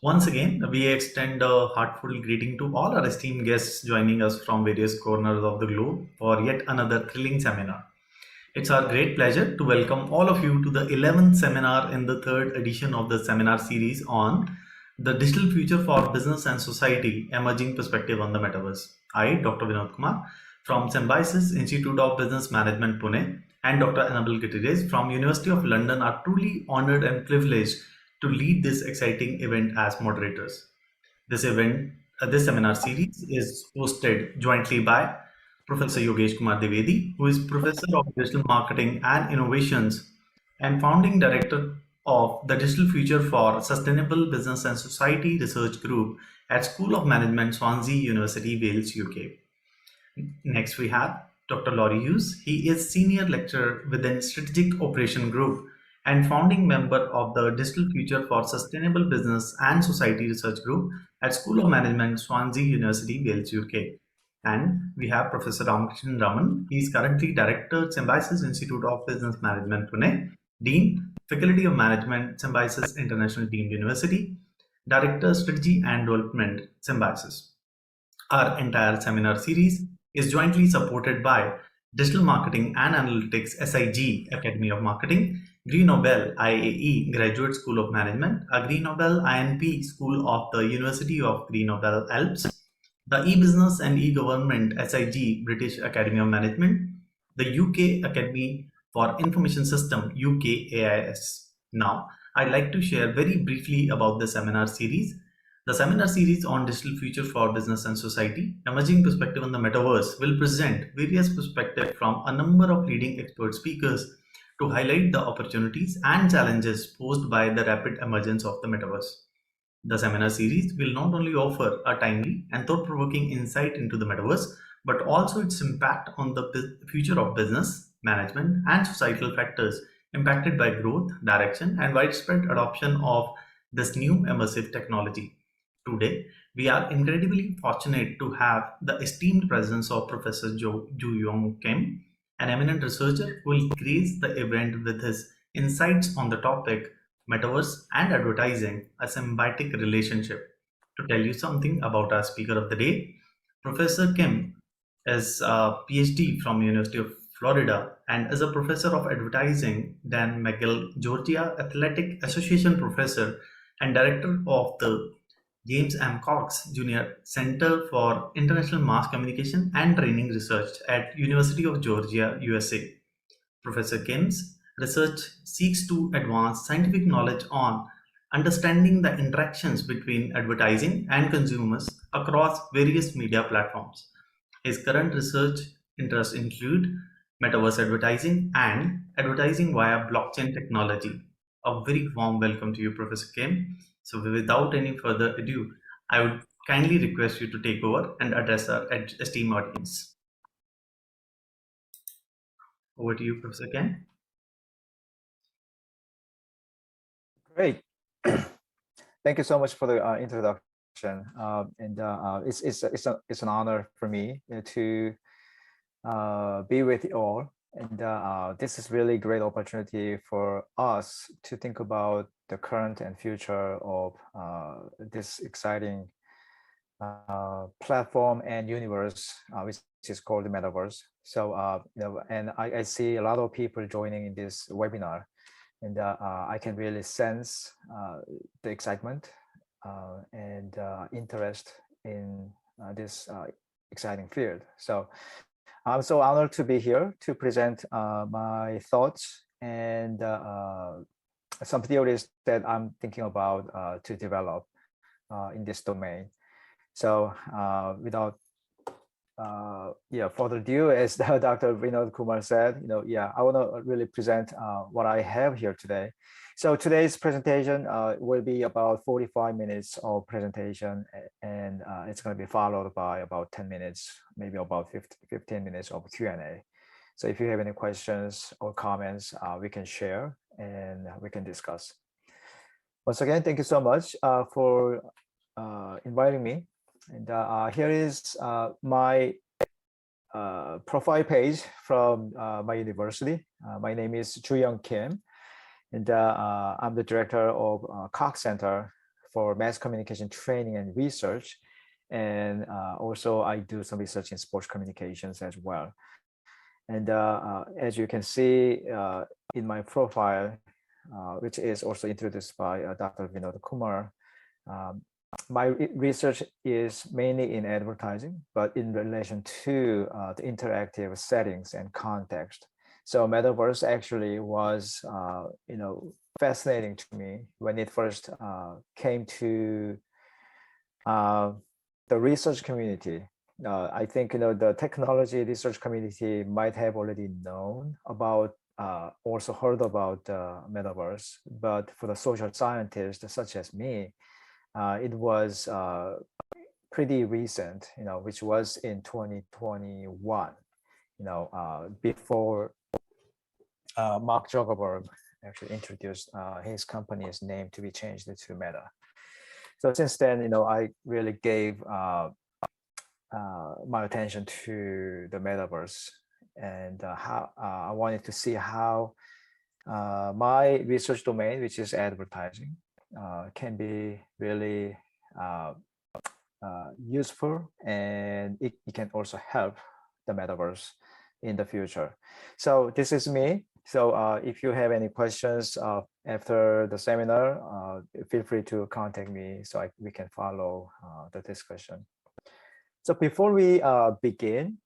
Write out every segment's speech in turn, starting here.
Once again, we extend a heartfelt greeting to all our esteemed guests joining us from various corners of the globe for yet another thrilling seminar. It's our great pleasure to welcome all of you to the 11th seminar in the third edition of the seminar series on the digital future for business and society, emerging perspective on the metaverse. I, Dr. Vinod Kumar from Symbiotic Institute of Business Management, Pune, and Dr. Anabel Gutierrez from University of London are truly honored and privileged to lead this exciting event as moderators. This seminar series is hosted jointly by Professor Yogesh Dwivedi, who is Professor of Digital Marketing and Innovations and Founding Director of the Digital Future for Sustainable Business and Society Research Group at School of Management, Swansea University, Wales, UK. Next, we have Dr. Laurie Hughes. He is Senior Lecturer within Strategic Operation Group and founding member of the Digital Future for Sustainable Business and Society Research Group at School of Management, Swansea University, Wales, UK. And we have Professor Raman. He is currently Director, Symbiosis Institute of Business Management, Pune, Dean, Faculty of Management, Symbiosis International Deemed University, Director, Strategy and Development, Symbiosis. Our entire seminar series is jointly supported by Digital Marketing and Analytics SIG Academy of Marketing, Grenoble IAE Graduate School of Management, a Grenoble INP School of the University of Grenoble Alps, the e-business and e-government SIG British Academy of Management, the UK Academy for Information System UKAIS. Now, I'd like to share very briefly about the seminar series. The seminar series on digital future for business and society, emerging perspective on the metaverse, will present various perspectives from a number of leading expert speakers to highlight the opportunities and challenges posed by the rapid emergence of the metaverse. The seminar series will not only offer a timely and thought-provoking insight into the metaverse, but also its impact on the future of business, management, and societal factors impacted by growth, direction, and widespread adoption of this new immersive technology. Today, we are incredibly fortunate to have the esteemed presence of Professor Jooyoung Kim, an eminent researcher who will grace the event with his insights on the topic Metaverse and Advertising, a symbiotic relationship. To tell you something about our speaker of the day, Professor Kim is a PhD from University of Florida and is a professor of advertising, then Magill, Georgia Athletic Association professor and director of the James M. Cox Jr. Center for International Mass Communication and Training Research at University of Georgia, USA. Professor Kim's research seeks to advance scientific knowledge on understanding the interactions between advertising and consumers across various media platforms. His current research interests include metaverse advertising and advertising via blockchain technology. A very warm welcome to you, Professor Kim. So, without any further ado, I would kindly request you to take over and address our esteemed audience. Over to you, Professor Kim. Great. Thank you so much for the introduction. It's an honor for me to be with you all. And this is really great opportunity for us to think about the current and future of this exciting platform and universe, which is called the Metaverse. So, and I see a lot of people joining in this webinar, and I can really sense the excitement and interest in this exciting field. So I'm so honored to be here to present my thoughts and some theories that I'm thinking about to develop in this domain. So without further ado, as Dr. Vinod Kumar said, I want to really present what I have here today. So today's presentation will be about 45 minutes of presentation, and it's going to be followed by about 10 minutes, maybe about 15 minutes of Q&A. So if you have any questions or comments, we can share and we can discuss. Once again, thank you so much for inviting me. And here is my profile page from my university. My name is Jooyoung Kim, and I'm the director of Cox Center for mass communication training and research. And also I do some research in sports communications as well. And as you can see in my profile, which is also introduced by Dr. Vinod Kumar, my research is mainly in advertising, but in relation to the interactive settings and context. So Metaverse actually was, fascinating to me when it first came to the research community. I think the technology research community might have already known about, also heard about Metaverse, but for the social scientists such as me, it was pretty recent, which was in 2021, before Mark Zuckerberg actually introduced his company's name to be changed to Meta. So since then, I really gave my attention to the Metaverse, and how I wanted to see how my research domain, which is advertising, can be really useful, and it can also help the Metaverse in the future. So this is me. So if you have any questions after the seminar, feel free to contact me so we can follow the discussion. So before we begin,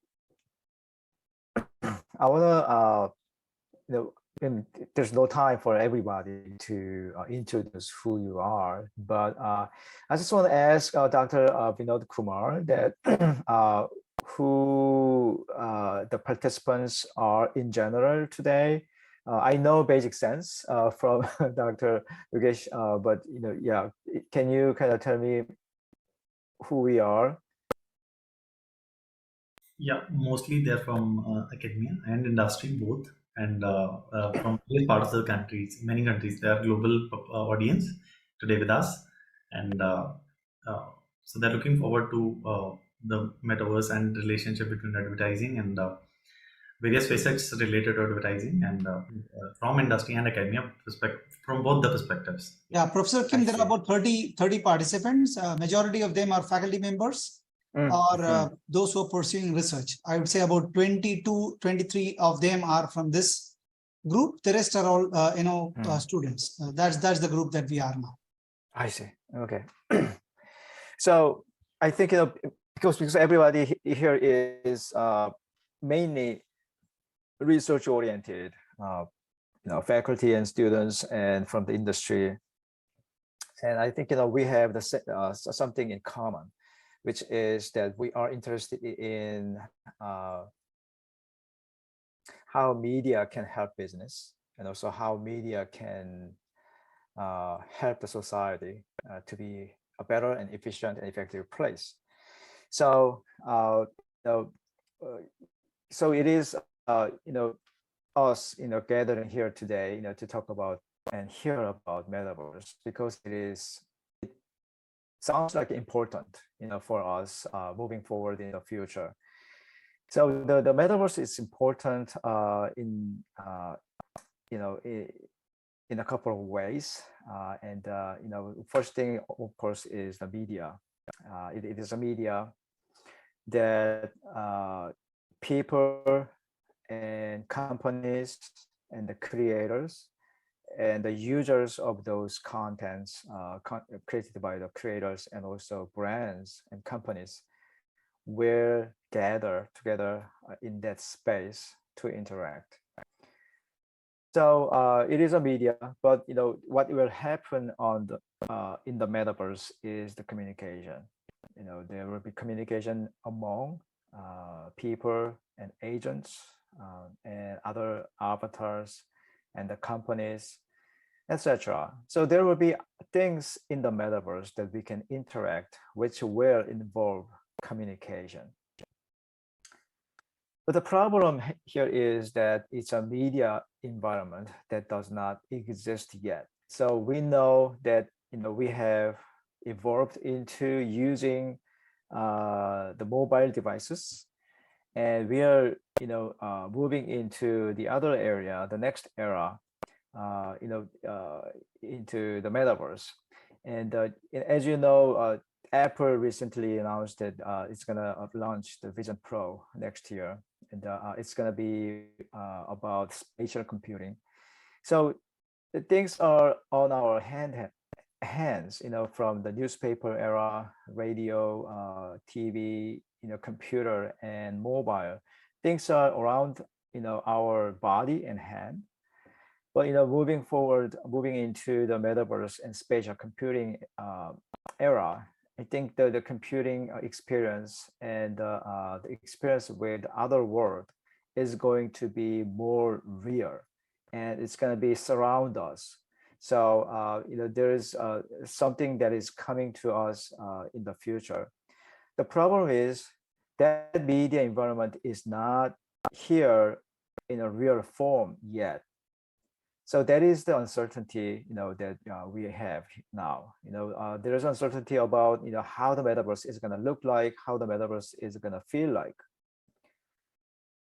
I want to, there's no time for everybody to introduce who you are, but I just want to ask Dr. Vinod Kumar that who the participants are in general today. I know basic sense from Dr. Yogesh, but yeah, can you kind of tell me who we are? Yeah, mostly they're from academia and industry both, and from various parts of the countries, many countries. They are global audience today with us, and uh, so they're looking forward to the metaverse and relationship between advertising and various facets related to advertising, and from industry and academia perspective, from both the perspectives. Yeah, Professor Kim, there are about 30 participants. Majority of them are faculty members or those who are pursuing research. I would say about 22, 23 of them are from this group. The rest are all, students. That's the group that we are now. I see. Okay. So I think, because everybody here is mainly research oriented, faculty and students and from the industry. And I think, we have something in common, which is that we are interested in how media can help business, and also how media can help the society to be a better and efficient and effective place. So, so it is, us, gathering here today, to talk about and hear about Metaverse, because it sounds like important, for us moving forward in the future. So the Metaverse is important in a couple of ways, and first thing, of course, is the media. It is a media that people and companies and the creators and the users of those contents created by the creators, and also brands and companies, will gather together in that space to interact. So it is a media, but what will happen on the in the Metaverse is the communication. There will be communication among people and agents and other avatars and the companies, etc. So there will be things in the Metaverse that we can interact, which will involve communication. But the problem here is that it's a media environment that does not exist yet. So we know that we have evolved into using the mobile devices, and we are moving into the other area, the next era, into the Metaverse. And as you know, Apple recently announced that it's going to launch the Vision Pro next year. And it's going to be about spatial computing. So the things are on our hands, from the newspaper era, radio, TV, computer and mobile. Things are around, our body and hand. But moving into the metaverse and spatial computing era, I think the computing experience and the experience with other world is going to be more real, and it's going to be surround us. So there is something that is coming to us in the future. The problem is that media environment is not here in a real form yet. So that is the uncertainty, that we have now. There is uncertainty about, how the metaverse is going to look like, how the metaverse is going to feel like.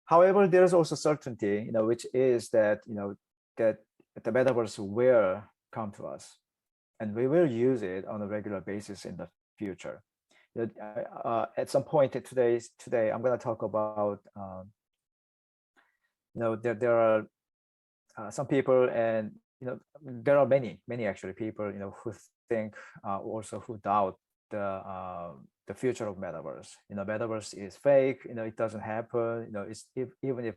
However, there is also certainty, which is that, that the metaverse will come to us, and we will use it on a regular basis in the future. At some point today, I'm going to talk about, there are some people, and there are many actually people who think also who doubt the future of metaverse. Metaverse is fake. It doesn't happen. Even if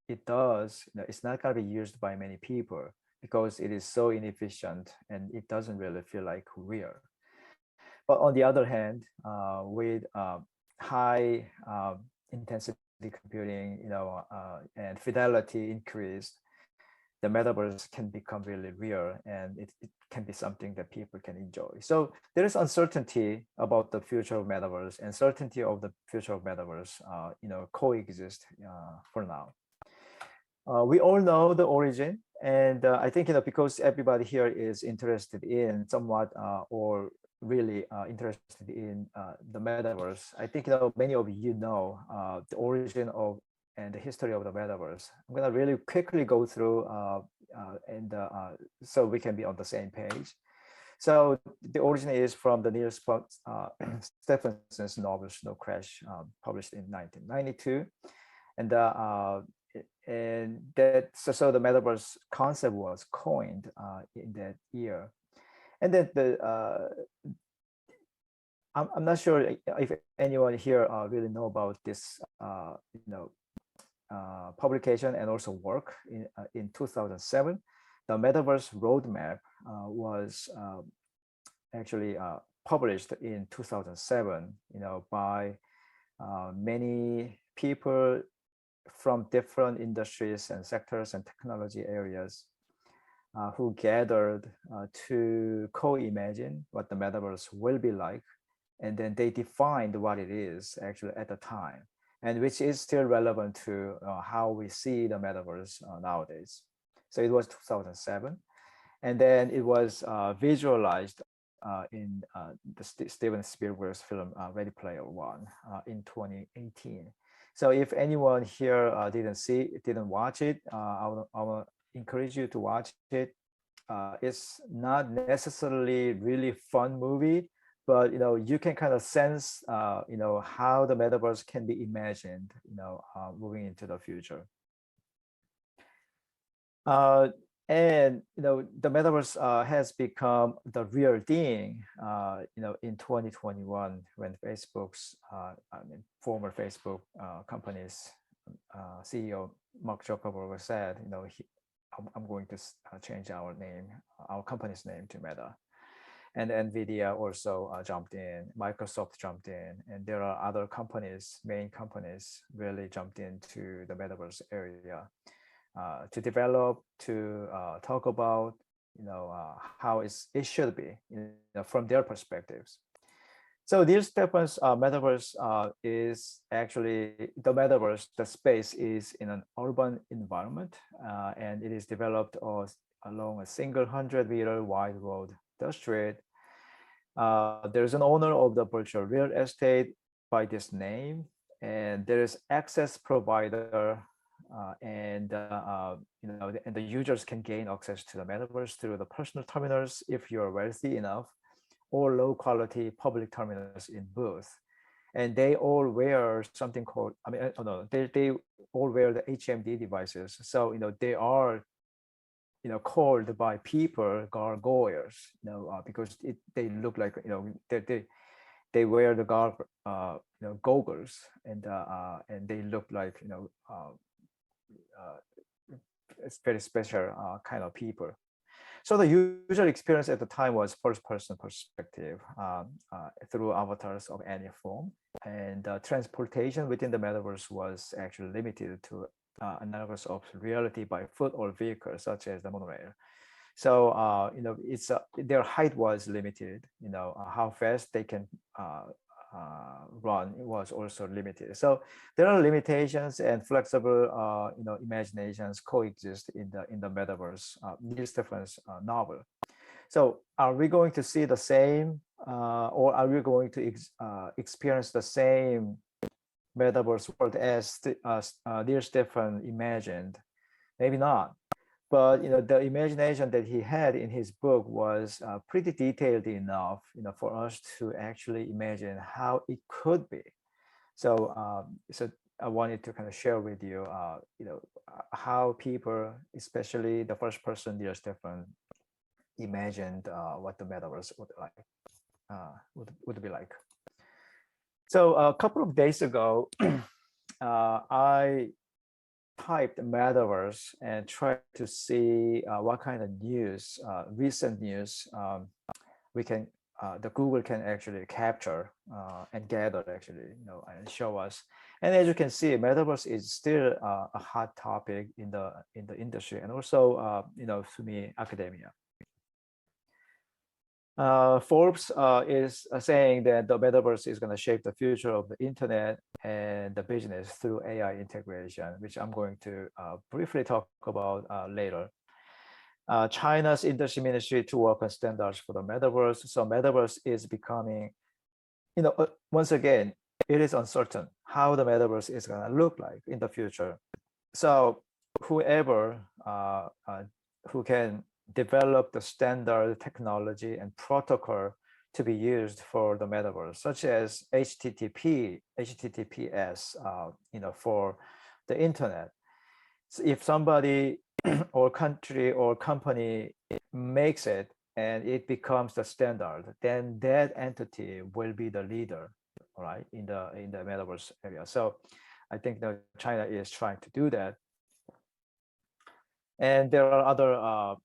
it does, it's not going to be used by many people because it is so inefficient and it doesn't really feel like real. But on the other hand, with high intensity computing, and fidelity increased, the metaverse can become really real, and it can be something that people can enjoy. So there is uncertainty about the future of metaverse, and certainty of the future of metaverse, coexist for now. We all know the origin, and I think because everybody here is interested in somewhat or really interested in the metaverse. I think many of you know the origin of and the history of the metaverse. I'm going to really quickly go through and so we can be on the same page. So the origin is from the Neil Stephenson's novel Snow Crash, published in 1992, and that so the metaverse concept was coined in that year, and then I'm not sure if anyone here really know about this publication and also work in 2007. The Metaverse Roadmap was actually published in 2007, by many people from different industries and sectors and technology areas who gathered to co-imagine what the metaverse will be like. And then they defined what it is actually at the time, and which is still relevant to how we see the metaverse nowadays. So it was 2007. And then it was visualized in the Steven Spielberg's film Ready Player One in 2018. So if anyone here didn't watch it, I will encourage you to watch it. It's not necessarily really fun movie, but you can kind of sense how the metaverse can be imagined moving into the future. And the metaverse has become the real thing in 2021, when Facebook's former Facebook company's CEO Mark Zuckerberg said, I'm going to change our company's name to Meta. And NVIDIA also jumped in, Microsoft jumped in, and there are other main companies really jumped into the metaverse area to develop, to talk about, how it should be, from their perspectives. So Neil Stephens' metaverse is actually the metaverse. The space is in an urban environment, and it is developed along a single 100-meter wide road, the street. There's an owner of the virtual real estate by this name, and there is access provider, and the users can gain access to the metaverse through the personal terminals if you're wealthy enough. all low quality public terminals in booth. And they all wear something called, no, they all wear the HMD devices. So, they are, called by people gargoyles, because they look like, they wear the goggles, and they look like, it's very special kind of people. So the user experience at the time was first-person perspective through avatars of any form, and transportation within the metaverse was actually limited to analogous of reality by foot or vehicle, such as the monorail. So it's their height was limited. How fast they can run was also limited. So there are limitations, and flexible imaginations coexist in the metaverse. Neil Stephen's novel. So are we going to see the same, or are we going to experience the same metaverse world as Neil Stephen imagined? Maybe not. But the imagination that he had in his book was pretty detailed enough, for us to actually imagine how it could be. So, so I wanted to kind of share with you, how people, especially the first person, Neil Stephen, imagined what the metaverse would be like. So a couple of days ago, I typed metaverse and tried to see what kind of news, recent news, we can, the Google can actually capture and gather, actually, and show us. And as you can see, metaverse is still a hot topic in the industry, and also, to me, academia. Forbes is saying that the metaverse is going to shape the future of the internet and the business through AI integration, which I'm going to briefly talk about later. China's industry ministry to work on standards for the metaverse. So metaverse is becoming, once again, it is uncertain how the metaverse is going to look like in the future. So whoever who can develop the standard technology and protocol to be used for the metaverse, such as HTTPS, for the internet. So if somebody or country or company makes it and it becomes the standard, then that entity will be the leader, right, in the metaverse area. So I think that China is trying to do that. And there are other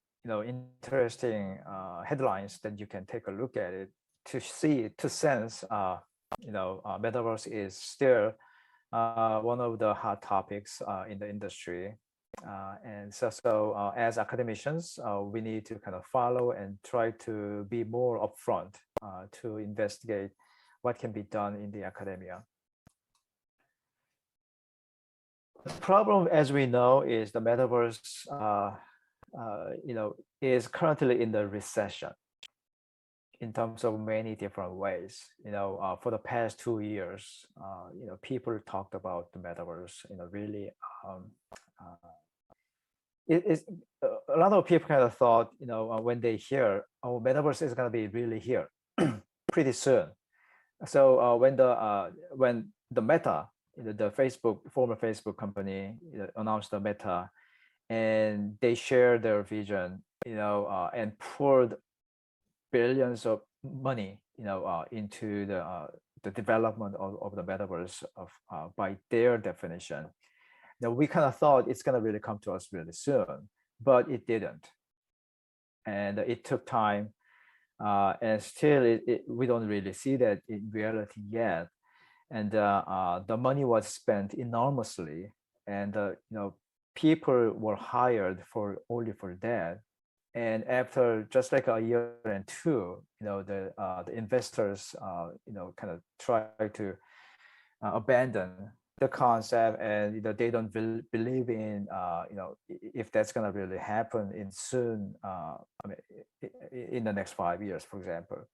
interesting headlines that you can take a look at it to see, to sense, metaverse is still one of the hot topics in the industry. And so as academicians, we need to kind of follow and try to be more upfront to investigate what can be done in the academia. The problem, as we know, is the metaverse is currently in the recession in terms of many different ways. For the past 2 years, people talked about the metaverse, really. It's a lot of people kind of thought, when they hear, oh, metaverse is going to be really here pretty soon. So when the Meta, the former Facebook company, announced the Meta, and they shared their vision, and poured billions of money, into the development of the metaverse by their definition. Now we kind of thought it's going to really come to us really soon, but it didn't, and it took time, and still we don't really see that in reality yet. And the money was spent enormously, and people were hired only for that. And after just like a year and two, the investors, kind of try to abandon the concept, and they don't believe in, if that's going to really happen in soon. In the next 5 years, for example.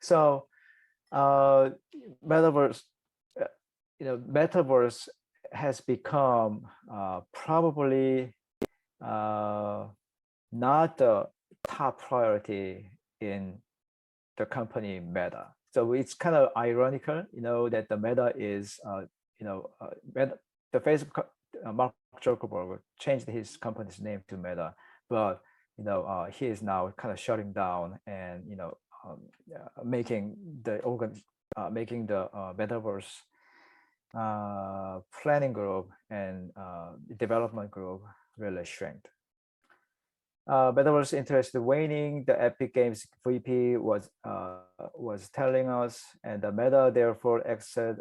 So, metaverse has become probably not the top priority in the company Meta. So it's kind of ironical, that the Meta is, Meta, the Facebook, Mark Zuckerberg changed his company's name to Meta, but he is now kind of shutting down and making the Metaverse planning group and development group really shrink. Metaverse interest waning. The Epic Games VP was telling us, and the Meta therefore exit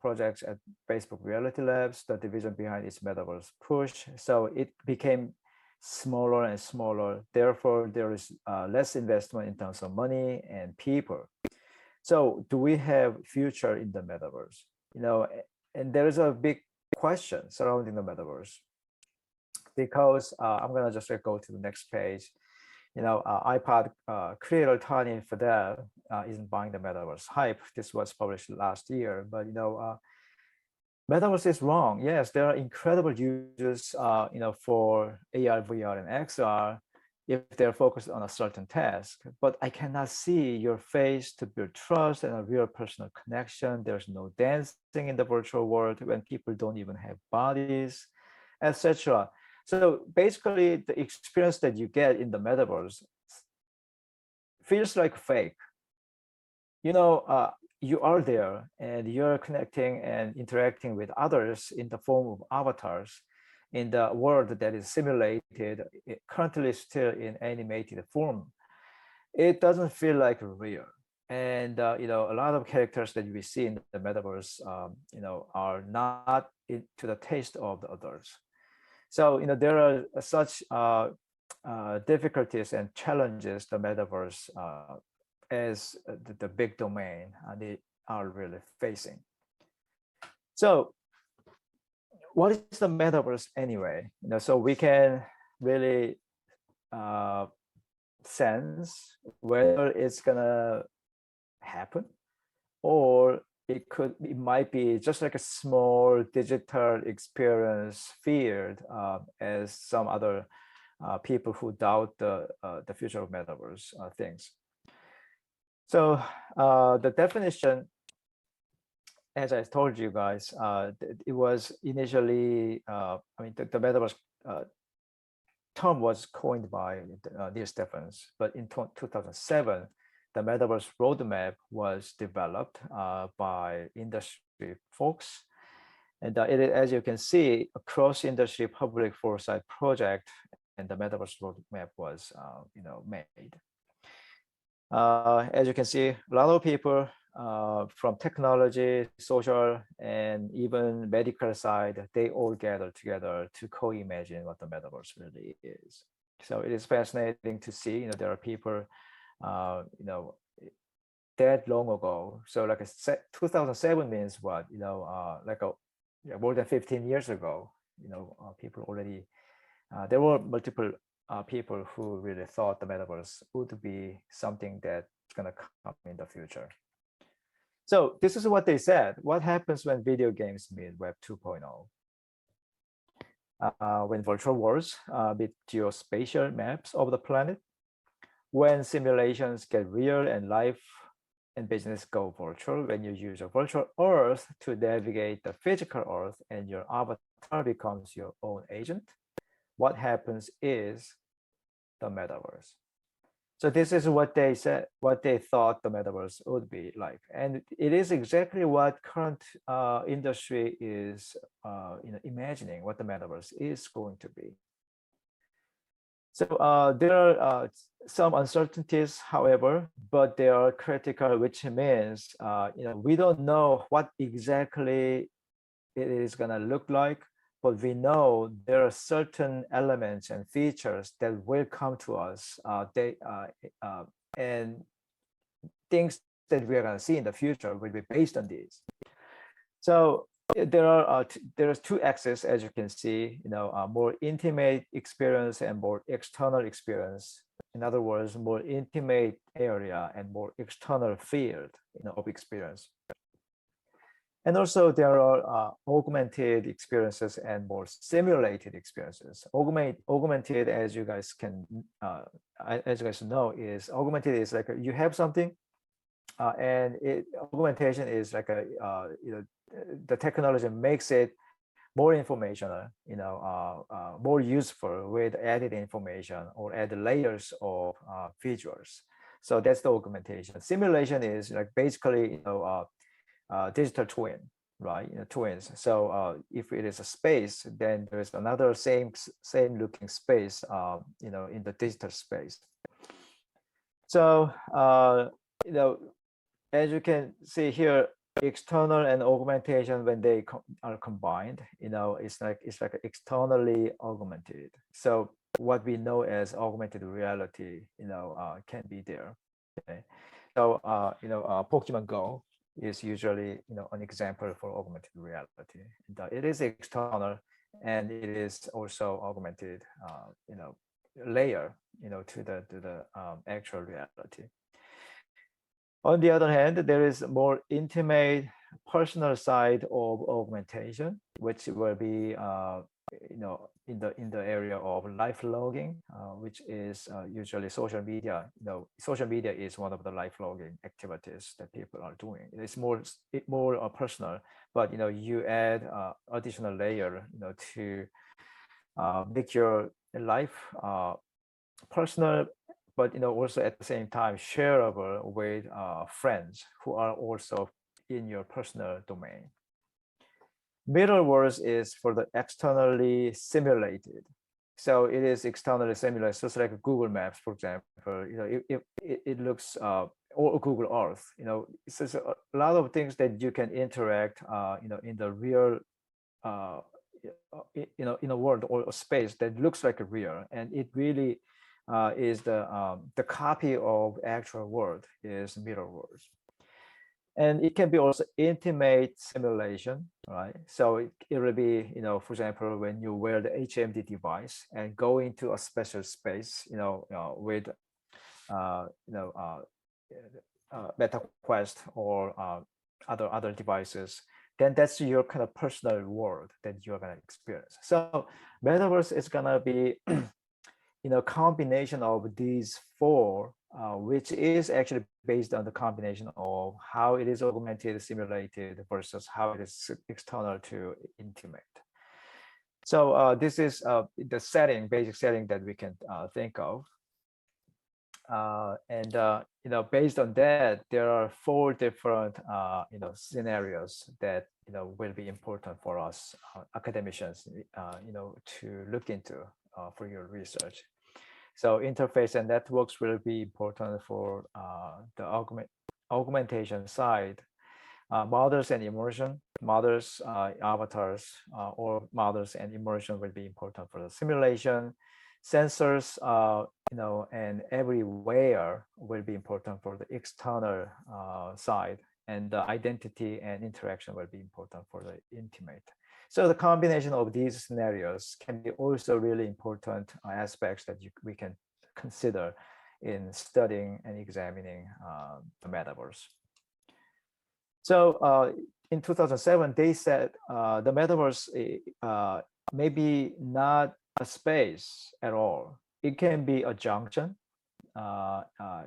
projects at Facebook Reality Labs, the division behind its Metaverse push. So it became smaller and smaller. Therefore, there is less investment in terms of money and people. So, do we have future in the Metaverse? And there is a big question surrounding the Metaverse, because I'm gonna just go to the next page. iPod creator Tony Fadell isn't buying the Metaverse hype. This was published last year, but Metaverse is wrong. Yes, there are incredible uses, for AR, VR, and XR if they're focused on a certain task. But I cannot see your face to build trust and a real personal connection. There's no dancing in the virtual world when people don't even have bodies, etc. So basically, the experience that you get in the Metaverse feels like fake. You are there and you're connecting and interacting with others in the form of avatars in the world that is simulated, currently still in animated form. It doesn't feel like real. And a lot of characters that we see in the Metaverse, are not to the taste of the others. So there are such difficulties and challenges the Metaverse as the big domain they are really facing. So what is the Metaverse anyway? So we can really sense whether it's gonna happen, or it might be just like a small digital experience field, as some other people who doubt the future of Metaverse things. So the definition, as I told you guys, it was initially, the Metaverse term was coined by Neil Stephens, but in 2007, the Metaverse roadmap was developed by industry folks. And as you can see, a cross-industry public foresight project, and the Metaverse roadmap was made. As you can see, a lot of people from technology, social, and even medical side, they all gather together to co-imagine what the Metaverse really is. So it is fascinating to see, there are people, that long ago. So like 2007 means what, more than 15 years ago, people already, there were multiple people who really thought the Metaverse would be something that's gonna come in the future. So this is what they said. What happens when video games meet Web 2.0? When virtual worlds meet geospatial maps of the planet, when simulations get real and life and business go virtual, when you use a virtual Earth to navigate the physical Earth and your avatar becomes your own agent, what happens is the Metaverse. So this is what they said, what they thought the Metaverse would be like. And it is exactly what current industry is imagining what the Metaverse is going to be. So there are some uncertainties, however, but they are critical, which means we don't know what exactly it is going to look like, but we know there are certain elements and features that will come to us. And things that we are going to see in the future will be based on these. So there's two axes, as you can see, more intimate experience and more external experience. In other words, more intimate area and more external field of experience. And also there are augmented experiences and more simulated experiences. Augmented, as you guys know, is augmented is like you have something And augmentation is like a the technology makes it more informational, more useful with added information or added layers of visuals. So that's the augmentation. Simulation is like basically digital twin, right? Twins. So if it is a space, then there is another same looking space, in the digital space. So as you can see here, external and augmentation, when they are combined, it's like externally augmented. So what we know as augmented reality, can be there. Okay. So Pokemon Go is usually an example for augmented reality. It is external and it is also augmented layer to the actual reality. On the other hand, there is a more intimate personal side of augmentation, which will be in the area of life logging, which is usually social media. Social media is one of the life logging activities that people are doing. It's more personal, but you add additional layer to make your life personal, but also at the same time shareable with friends who are also in your personal domain. Metaverse is for the externally simulated. So it is externally simulated, just like Google Maps, for example. It looks or Google Earth. It's just a lot of things that you can interact, in the real, in a world or a space that looks like a real, and it really is the copy of actual world is Metaverse. And it can be also intimate simulation, right? So it will be, for example, when you wear the HMD device and go into a special space, with, MetaQuest or other devices, then that's your kind of personal world that you're gonna experience. So Metaverse is gonna be, combination of these four, which is actually based on the combination of how it is augmented, simulated versus how it is external to intimate. So this is the basic setting that we can think of. And based on that, there are four different scenarios that will be important for us academicians to look into for your research. So interface and networks will be important for the augmentation side. Models and immersion, models, avatars, or models and immersion will be important for the simulation. Sensors, and everywhere will be important for the external side, and the identity and interaction will be important for the intimate. So the combination of these scenarios can be also really important aspects that we can consider in studying and examining the metaverse. So in 2007, they said the metaverse maybe not a space at all. It can be a junction,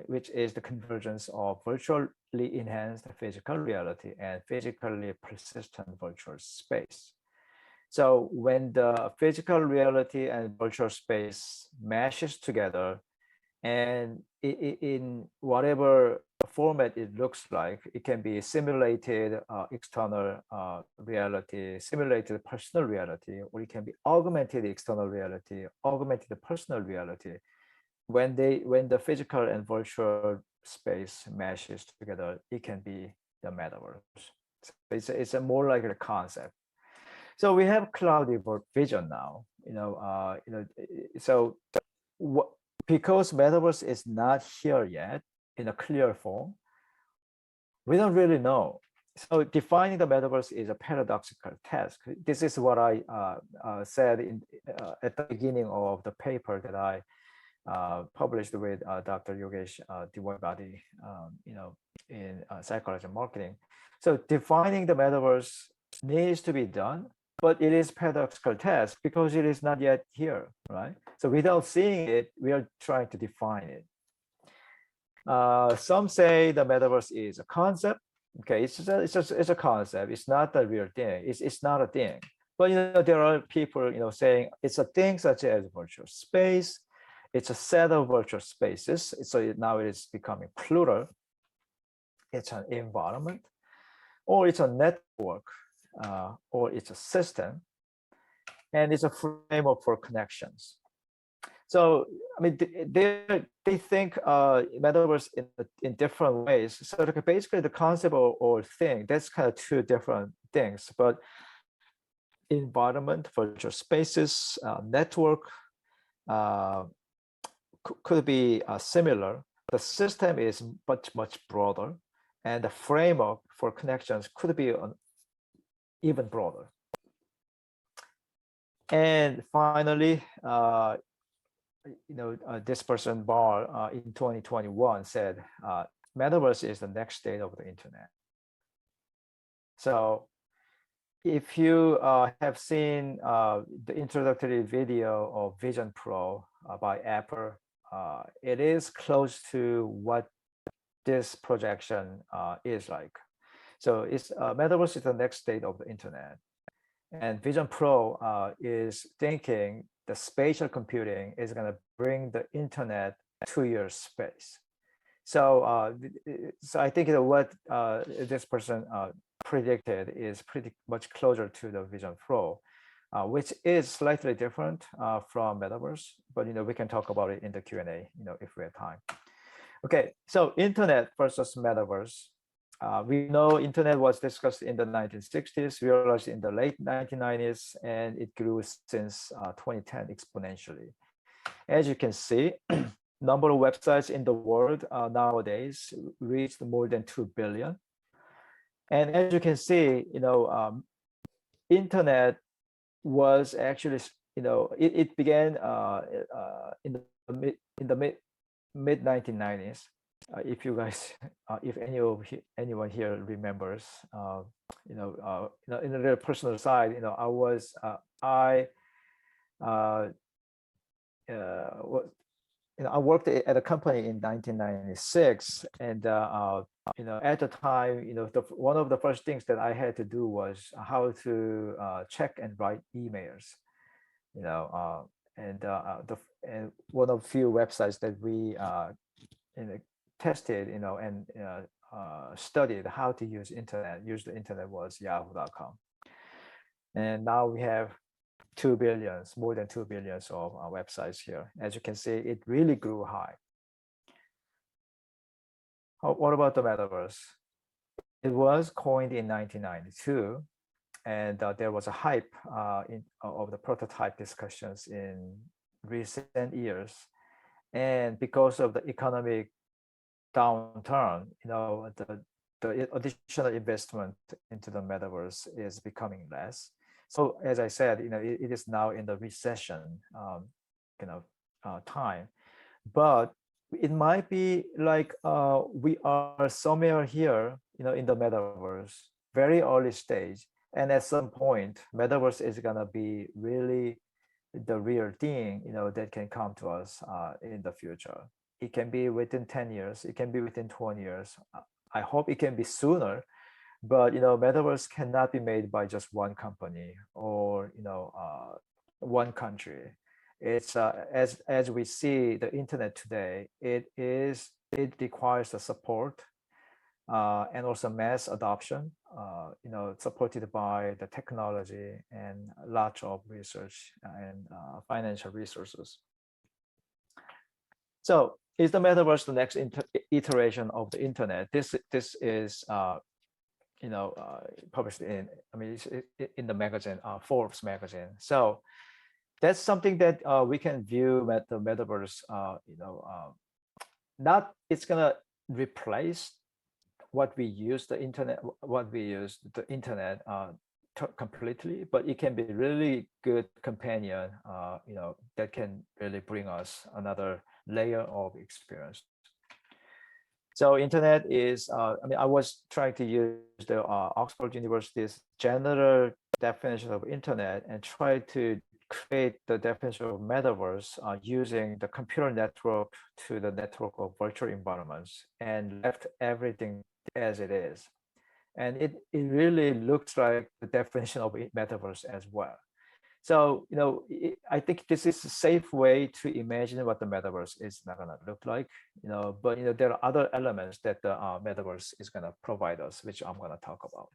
which is the convergence of virtually enhanced physical reality and physically persistent virtual space. So when the physical reality and virtual space meshes together, and in whatever format it looks like, it can be simulated external reality, simulated personal reality, or it can be augmented external reality, augmented personal reality. When the physical and virtual space meshes together, it can be the metaverse. So it's a more like a concept. So we have cloudy vision now, so because metaverse is not here yet in a clear form, we don't really know. So defining the metaverse is a paradoxical task. This is what I said at the beginning of the paper that I published with Dr. Yogesh Dwivedi, in psychology and marketing. So defining the metaverse needs to be done, but it is paradoxical task because it is not yet here, right? So without seeing it, we are trying to define it. Some say the metaverse is a concept. Okay, it's a concept. It's not a real thing. It's not a thing. But there are people saying it's a thing such as virtual space. It's a set of virtual spaces. So now it is becoming plural. It's an environment, or it's a network, or it's a system, and it's a framework for connections. So I mean, they think metaverse in different ways. So basically, the concept or thing, that's kind of two different things. But environment, virtual spaces, network could be similar. The system is much broader, and the framework for connections could be even broader. And finally, this person Bar in 2021 said, metaverse is the next state of the internet. So if you have seen the introductory video of Vision Pro by Apple, it is close to what this projection is like. So it's metaverse is the next state of the internet. And Vision Pro is thinking the spatial computing is going to bring the internet to your space. So, so I think what this person predicted is pretty much closer to the Vision Pro, which is slightly different from Metaverse. But we can talk about it in the Q&A, if we have time. Okay, so internet versus Metaverse. We know internet was discussed in the 1960s, realized in the late 1990s, and it grew since 2010 exponentially. As you can see, number of websites in the world nowadays reached more than 2 billion. And as you can see, internet was actually, it began in the mid 1990s. If you guys, if anyone here remembers, in a real personal side, I was I worked at a company in 1996, and at the time, one of the first things that I had to do was how to check and write emails, and one of the few websites that we tested, and studied how to use the internet was yahoo.com. And now we have 2 billions, more than 2 billions of websites here. As you can see, it really grew high. What about the metaverse? It was coined in 1992, and there was a hype of the prototype discussions in recent years. And because of the economic downturn, the additional investment into the metaverse is becoming less. So as I said, it is now in the recession time, but it might be like we are somewhere here, in the metaverse, very early stage, and at some point, metaverse is gonna be really the real thing, that can come to us in the future. It can be within 10 years, it can be within 20 years. I hope it can be sooner, but metaverse cannot be made by just one company or one country. It's as we see the internet today, it requires the support and also mass adoption, supported by the technology and lots of research and financial resources. So is the metaverse the next iteration of the internet? This is published in the magazine, Forbes magazine. So that's something that we can view the metaverse. Not it's gonna replace what we use the internet completely, but it can be really good companion. That can really bring us another layer of experience. So internet is, I was trying to use the Oxford University's general definition of internet and try to create the definition of metaverse using the computer network to the network of virtual environments and left everything as it is. And it really looks like the definition of metaverse as well. So, I think this is a safe way to imagine what the metaverse is not going to look like, but, there are other elements that the metaverse is going to provide us, which I'm going to talk about.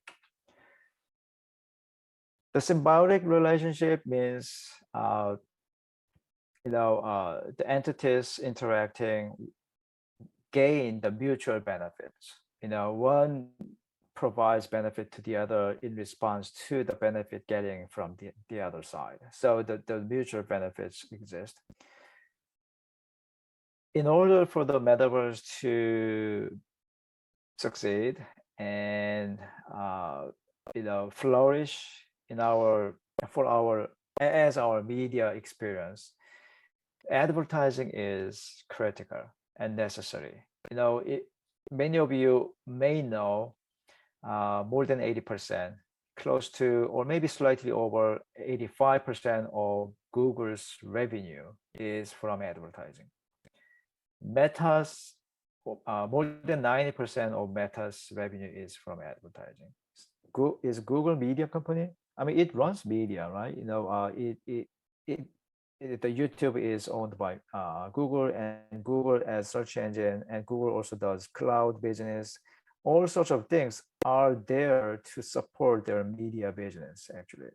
The symbiotic relationship means, the entities interacting gain the mutual benefits. One provides benefit to the other in response to the benefit getting from the other side. So the mutual benefits exist. In order for the metaverse to succeed and flourish as our media experience, advertising is critical and necessary. Many of you may know more than 80%, close to or maybe slightly over 85% of Google's revenue is from advertising. Meta's more than 90% of Meta's revenue is from advertising. Is Google media company? I mean, it runs media, right? The YouTube is owned by Google, and Google as search engine, and Google also does cloud business. All sorts of things are there to support their media business, actually.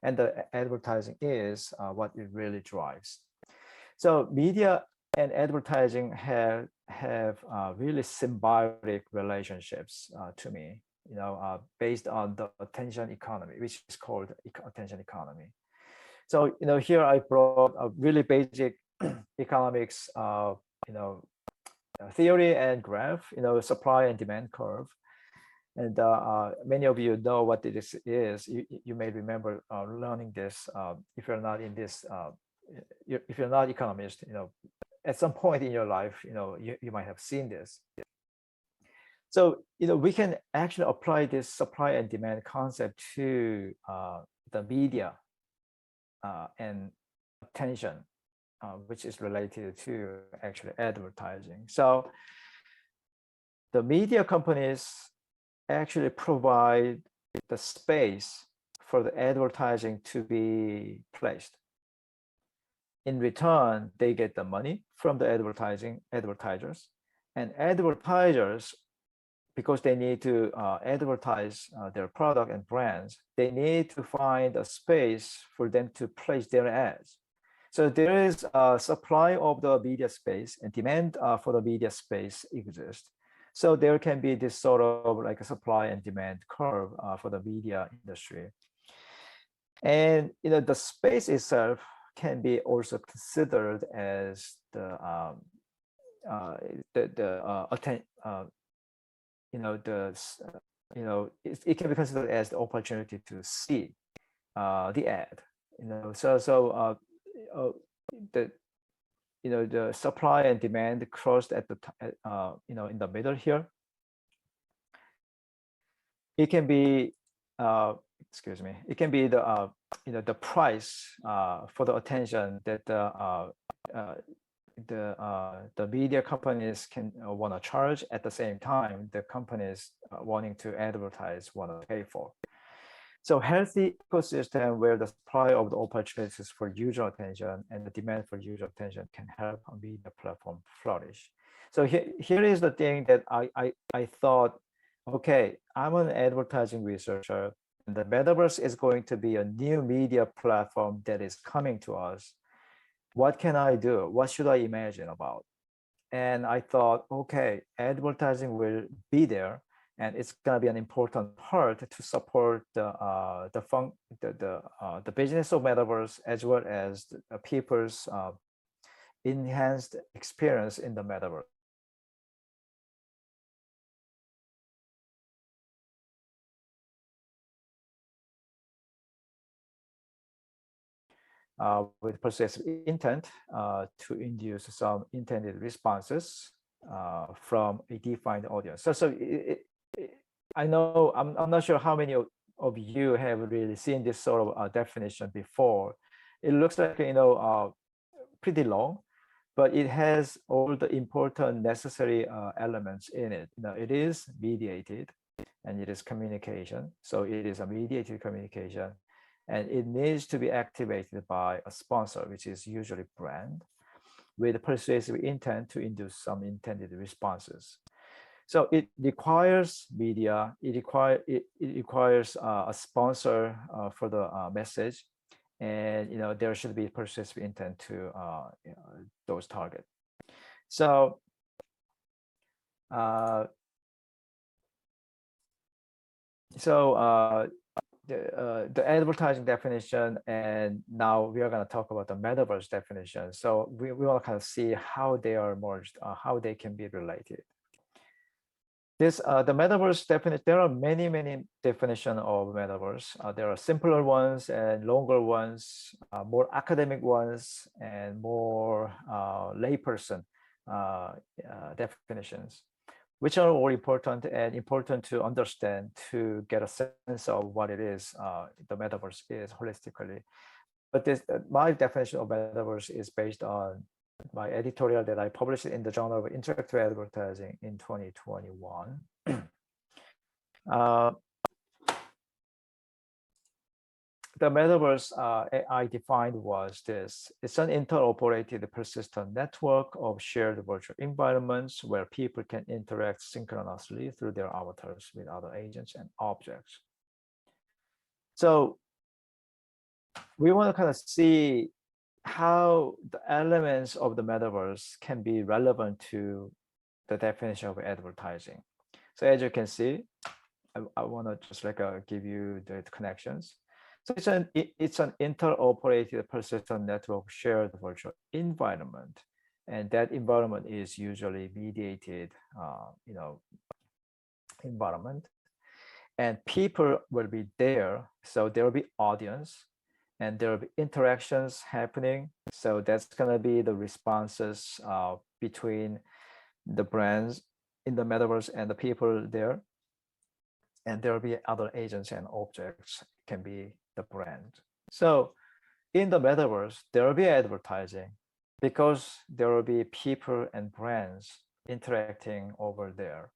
And the advertising is what it really drives. So media and advertising have really symbiotic relationships to me, based on the attention economy, which is called attention economy. So, here I brought a really basic economics, theory and graph, supply and demand curve. And many of you know what this is. You may remember learning this if you're not in this, if you're not economist, at some point in your life, you might have seen this. So, we can actually apply this supply and demand concept to the media and attention, which is related to actually advertising. So the media companies actually provide the space for the advertising to be placed. In return, they get the money from the advertisers, and advertisers, because they need to advertise their product and brands, they need to find a space for them to place their ads. So there is a supply of the media space, and demand for the media space exists. So there can be this sort of like a supply and demand curve for the media industry. And the space itself can be also considered as it can be considered as the opportunity to see the ad. The supply and demand crossed at the in the middle here. It can be it can be the the price for the attention that the media companies can want to charge. At the same time, the companies wanting to advertise want to pay for. So healthy ecosystem where the supply of the opportunities for user attention and the demand for user attention can help a media platform flourish. So here is the thing that I thought, okay, I'm an advertising researcher, and the metaverse is going to be a new media platform that is coming to us. What can I do? What should I imagine about? And I thought, okay, advertising will be there, and it's going to be an important part to support the business of metaverse, as well as the people's enhanced experience in the metaverse. With possessive intent to induce some intended responses from a defined audience. I know I'm not sure how many of you have really seen this sort of definition before, it looks like, pretty long, but it has all the important necessary elements in it. It is mediated and it is communication. So it is a mediated communication, and it needs to be activated by a sponsor, which is usually brand, with persuasive intent to induce some intended responses. So it requires media, it requires a sponsor for the message, and there should be persuasive intent to those targets. So the advertising definition, and now we are going to talk about the metaverse definition. So we want to kind of see how they are merged, how they can be related. The metaverse definition, there are many definitions of metaverse. There are simpler ones and longer ones, more academic ones, and more layperson definitions, which are all important and important to understand to get a sense of what it is, the metaverse is holistically. But my definition of metaverse is based on my editorial that I published in the Journal of Interactive Advertising in 2021. The metaverse I defined was this: it's an interoperated persistent network of shared virtual environments where people can interact synchronously through their avatars with other agents and objects. So we want to kind of see how the elements of the metaverse can be relevant to the definition of advertising. So as you can see, I want to just give you the connections. So it's an interoperated persistent network shared virtual environment, and that environment is usually mediated, environment, and people will be there. So there will be audience, and there will be interactions happening. So that's going to be the responses between the brands in the metaverse and the people there. And there will be other agents and objects, can be the brand. So in the metaverse, there will be advertising because there will be people and brands interacting over there.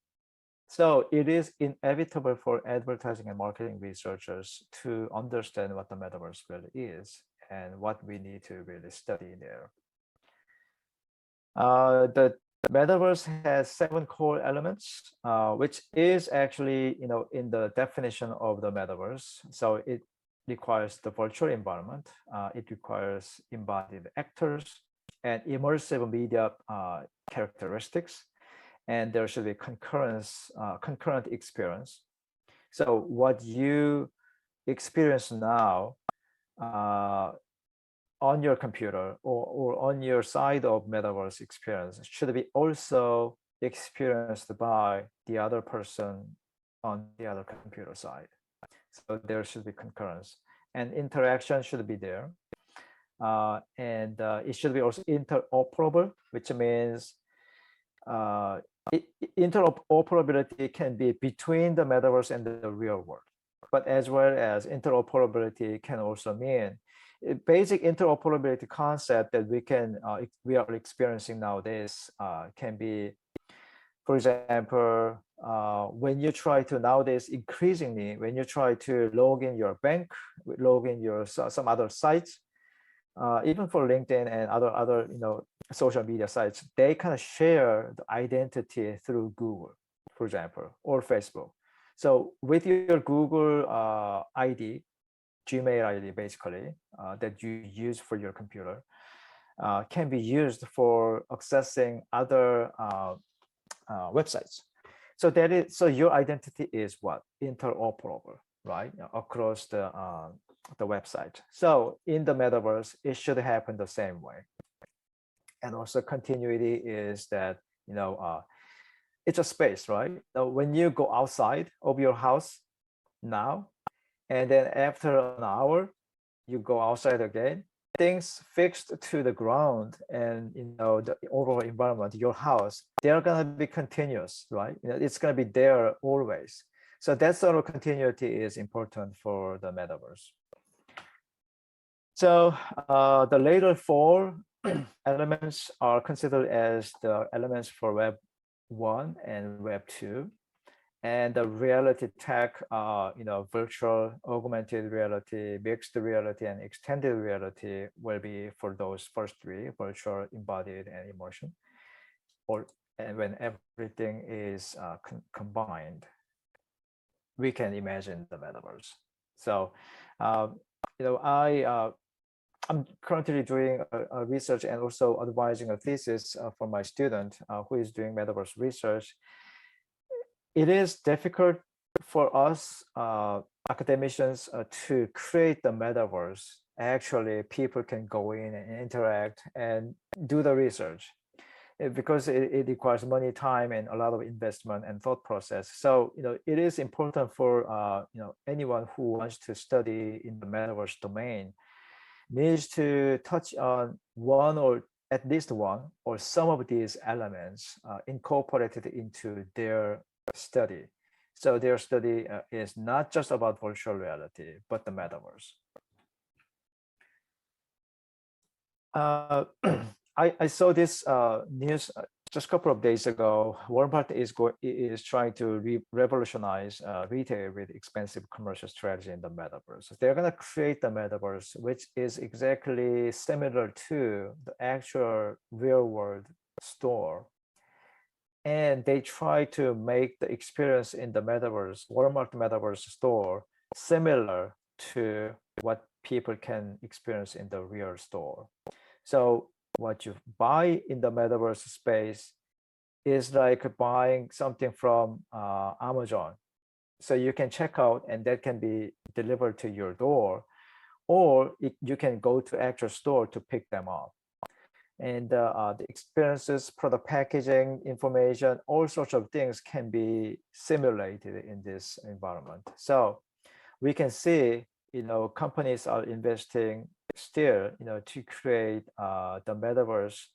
So it is inevitable for advertising and marketing researchers to understand what the metaverse really is and what we need to really study there. The metaverse has 7 core elements, which is actually, in the definition of the metaverse. So it requires the virtual environment. It requires embodied actors and immersive media characteristics. And there should be concurrent experience. So what you experience now on your computer or on your side of metaverse experience should be also experienced by the other person on the other computer side. So there should be concurrence, and interaction should be there. And it should be also interoperable, which means interoperability can be between the metaverse and the real world, but as well as interoperability can also mean basic interoperability concept that we are experiencing nowadays can be, for example, when you try to nowadays increasingly when you try to log in your bank, log in your some other sites, even for LinkedIn and other social media sites, they kind of share the identity through Google, for example, or Facebook. So with your Google ID, Gmail ID basically, that you use for your computer, can be used for accessing other websites. So your identity is what? Interoperable, right? Across the website. So in the metaverse, it should happen the same way. And also continuity is that, it's a space, right? Now, when you go outside of your house now, and then after an hour, you go outside again, things fixed to the ground and, the overall environment, your house, they're going to be continuous, right? It's going to be there always. So that sort of continuity is important for the metaverse. So the later four elements are considered as the elements for Web 1 and Web 2. And the reality tech, virtual, augmented reality, mixed reality, and extended reality will be for those first three: virtual, embodied, and immersion. And when everything is combined, we can imagine the metaverse. So, I'm currently doing a research and also advising a thesis for my student who is doing metaverse research. It is difficult for us academicians to create the metaverse. Actually, people can go in and interact and do the research because it requires money, time, and a lot of investment and thought process. So, it is important for anyone who wants to study in the metaverse domain needs to touch on one or at least one or some of these elements incorporated into their study. So their study is not just about virtual reality, but the metaverse. I saw this news just a couple of days ago. Walmart is trying to revolutionize retail with expensive commercial strategy in the metaverse. So they're going to create the metaverse, which is exactly similar to the actual real world store. And they try to make the experience in the metaverse, Walmart metaverse store, similar to what people can experience in the real store. So what you buy in the metaverse space is like buying something from Amazon. So you can check out and that can be delivered to your door, or you can go to actual store to pick them up. And the experiences, product packaging, information, all sorts of things can be simulated in this environment. So we can see, companies are investing still, to create the metaverse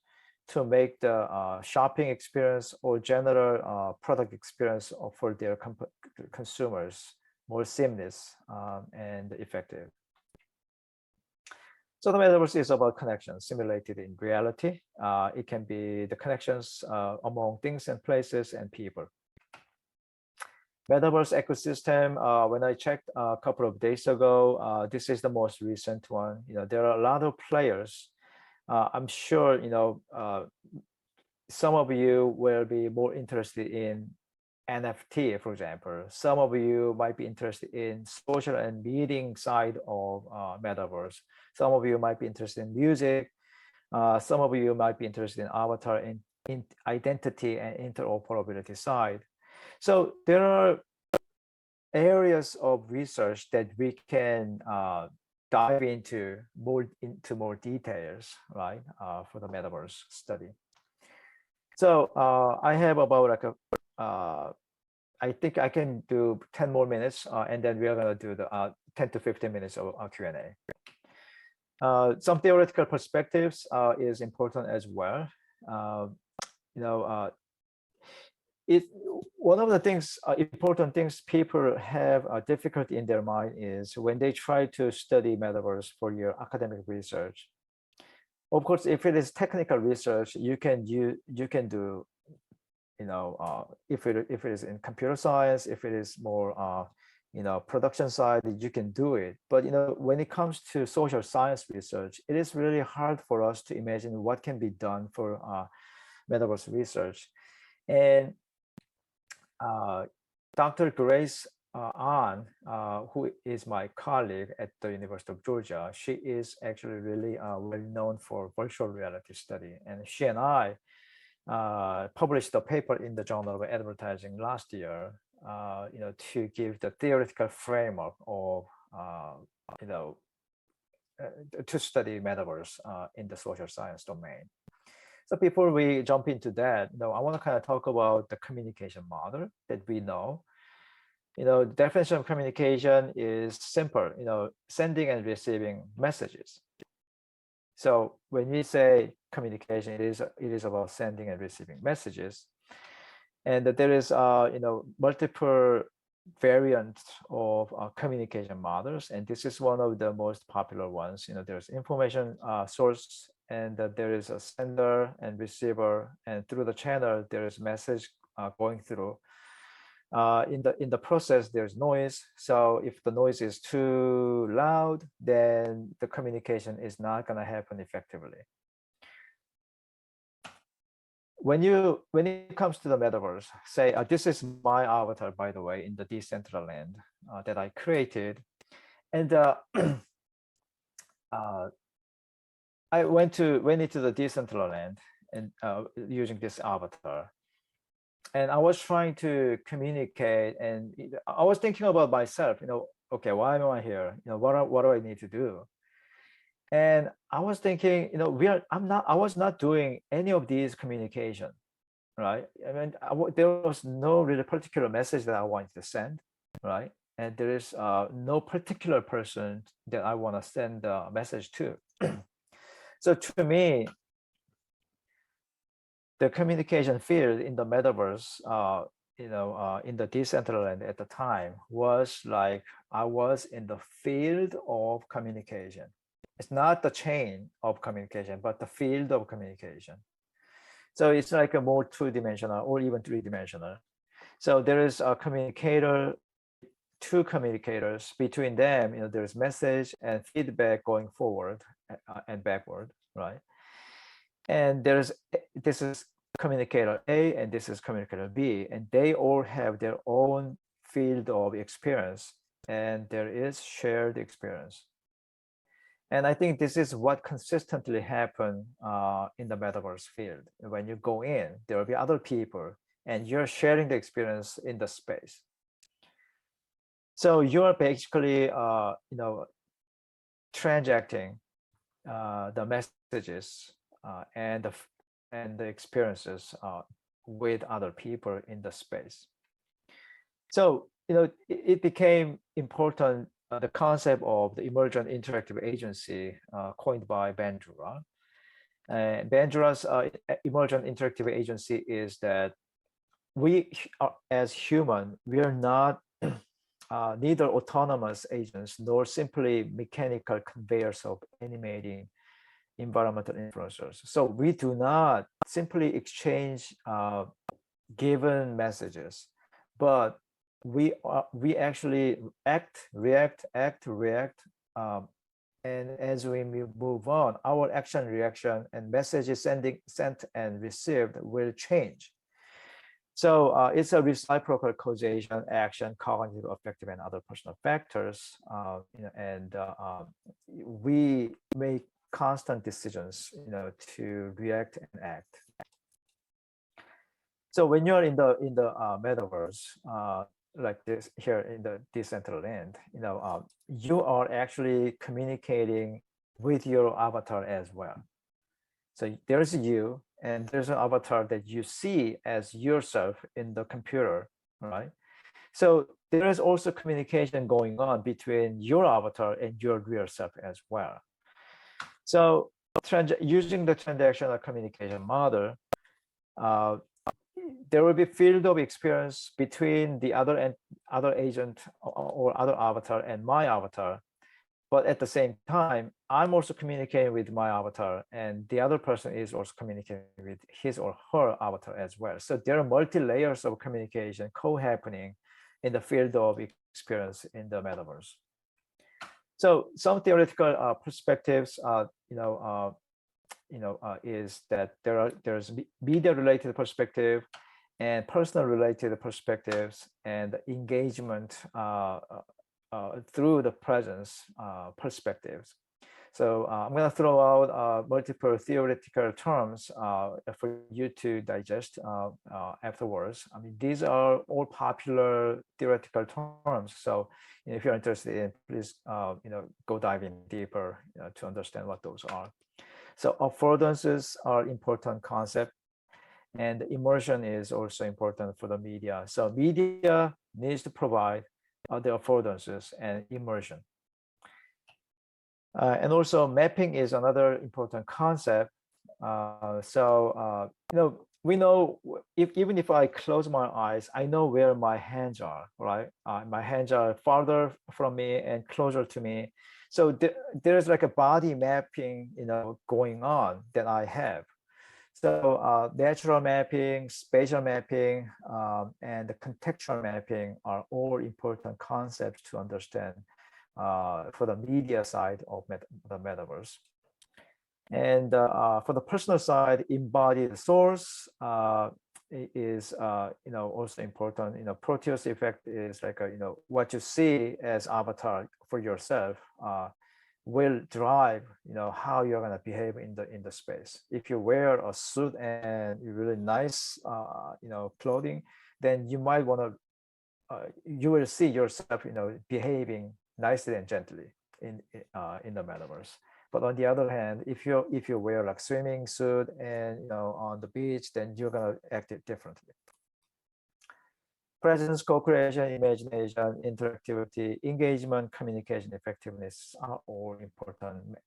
to make the shopping experience or general product experience for their consumers more seamless and effective. So the metaverse is about connections simulated in reality. It can be the connections among things and places and people. Metaverse ecosystem, when I checked a couple of days ago, this is the most recent one. There are a lot of players. I'm sure, some of you will be more interested in NFT, for example. Some of you might be interested in social and meeting side of metaverse. Some of you might be interested in music. Some of you might be interested in avatar and in identity and interoperability side. So there are areas of research that we can dive into more details, right, for the metaverse study. So I have about like I think I can do 10 more minutes, and then we are going to do the 10 to 15 minutes of Q&A. Some theoretical perspectives is important as well. One of the things, important things people have difficulty in their mind is when they try to study metaverse for your academic research. Of course, if it is technical research, you can do, if it is in computer science, if it is more, production side, you can do it. But, when it comes to social science research, it is really hard for us to imagine what can be done for metaverse research. And Dr. Grace An, who is my colleague at the University of Georgia, she is actually really well known for virtual reality study. And she and I published a paper in the Journal of Advertising last year, to give the theoretical framework of, to study metaverse in the social science domain. So before we jump into that, I want to kind of talk about the communication model that we know. The definition of communication is simple, sending and receiving messages. So when we say communication, it is about sending and receiving messages. And that there is, multiple variant of communication models, and this is one of the most popular ones. There's information source, and there is a sender and receiver, and through the channel there is message going through. In the process, there's noise. So if the noise is too loud, then the communication is not going to happen effectively. When it comes to the metaverse, say this is my avatar, by the way, in the Decentraland that I created, and I went into the Decentraland and using this avatar, and I was trying to communicate, and I was thinking about myself. Okay, why am I here? What do I need to do? And I was thinking, I was not doing any of these communication, right? I mean, there was no really particular message that I wanted to send, right? And there is no particular person that I want to send a message to. So to me, the communication field in the metaverse, in the Decentraland at the time was like I was in the field of communication. It's not the chain of communication, but the field of communication. So it's like a more two-dimensional or even three-dimensional. So there is a communicator, two communicators. Between them, there's message and feedback going forward and backward, right? And this is communicator A and this is communicator B, and they all have their own field of experience, and there is shared experience. And I think this is what consistently happens in the metaverse field. When you go in, there will be other people, and you're sharing the experience in the space. So you're basically, transacting the messages and the experiences with other people in the space. So it became important. The concept of the emergent interactive agency coined by Bandura. Bandura's emergent interactive agency is that we, as human, we are not neither autonomous agents nor simply mechanical conveyors of animating environmental influencers. So we do not simply exchange given messages, but we actually react, and as we move on, our action, reaction, and messages sent and received will change. So it's a reciprocal causation, action, cognitive, affective, and other personal factors, and we make constant decisions, to react and act. So when you're in the metaverse, like this here in the Decentraland, you are actually communicating with your avatar as well. So there's you, and there's an avatar that you see as yourself in the computer, right? So there is also communication going on between your avatar and your real self as well. So using the transactional communication model, there will be field of experience between the other agent or other avatar and my avatar. But at the same time, I'm also communicating with my avatar, and the other person is also communicating with his or her avatar as well. So there are multi-layers of communication co-happening in the field of experience in the metaverse. So some theoretical perspectives, is that there's media-related perspective and personal-related perspectives and engagement through the presence perspectives. So I'm going to throw out multiple theoretical terms for you to digest afterwards. I mean, these are all popular theoretical terms. So if you're interested in, please go dive in deeper to understand what those are. So affordances are important concept, and immersion is also important for the media. So media needs to provide the affordances and immersion. And also mapping is another important concept. we know even if I close my eyes, I know where my hands are, right? My hands are farther from me and closer to me. So there's like a body mapping, going on that I have. So natural mapping, spatial mapping, and the contextual mapping are all important concepts to understand for the media side of the metaverse. And for the personal side, embodied source is also important. Proteus effect is like what you see as avatar for yourself will drive how you're going to behave in the space. If you wear a suit and really nice clothing, then you might want to you will see yourself behaving nicely and gently in the metaverse. But on the other hand, if you wear like swimming suit and on the beach, then you're gonna act it differently. Presence, co-creation, imagination, interactivity, engagement, communication, effectiveness are all important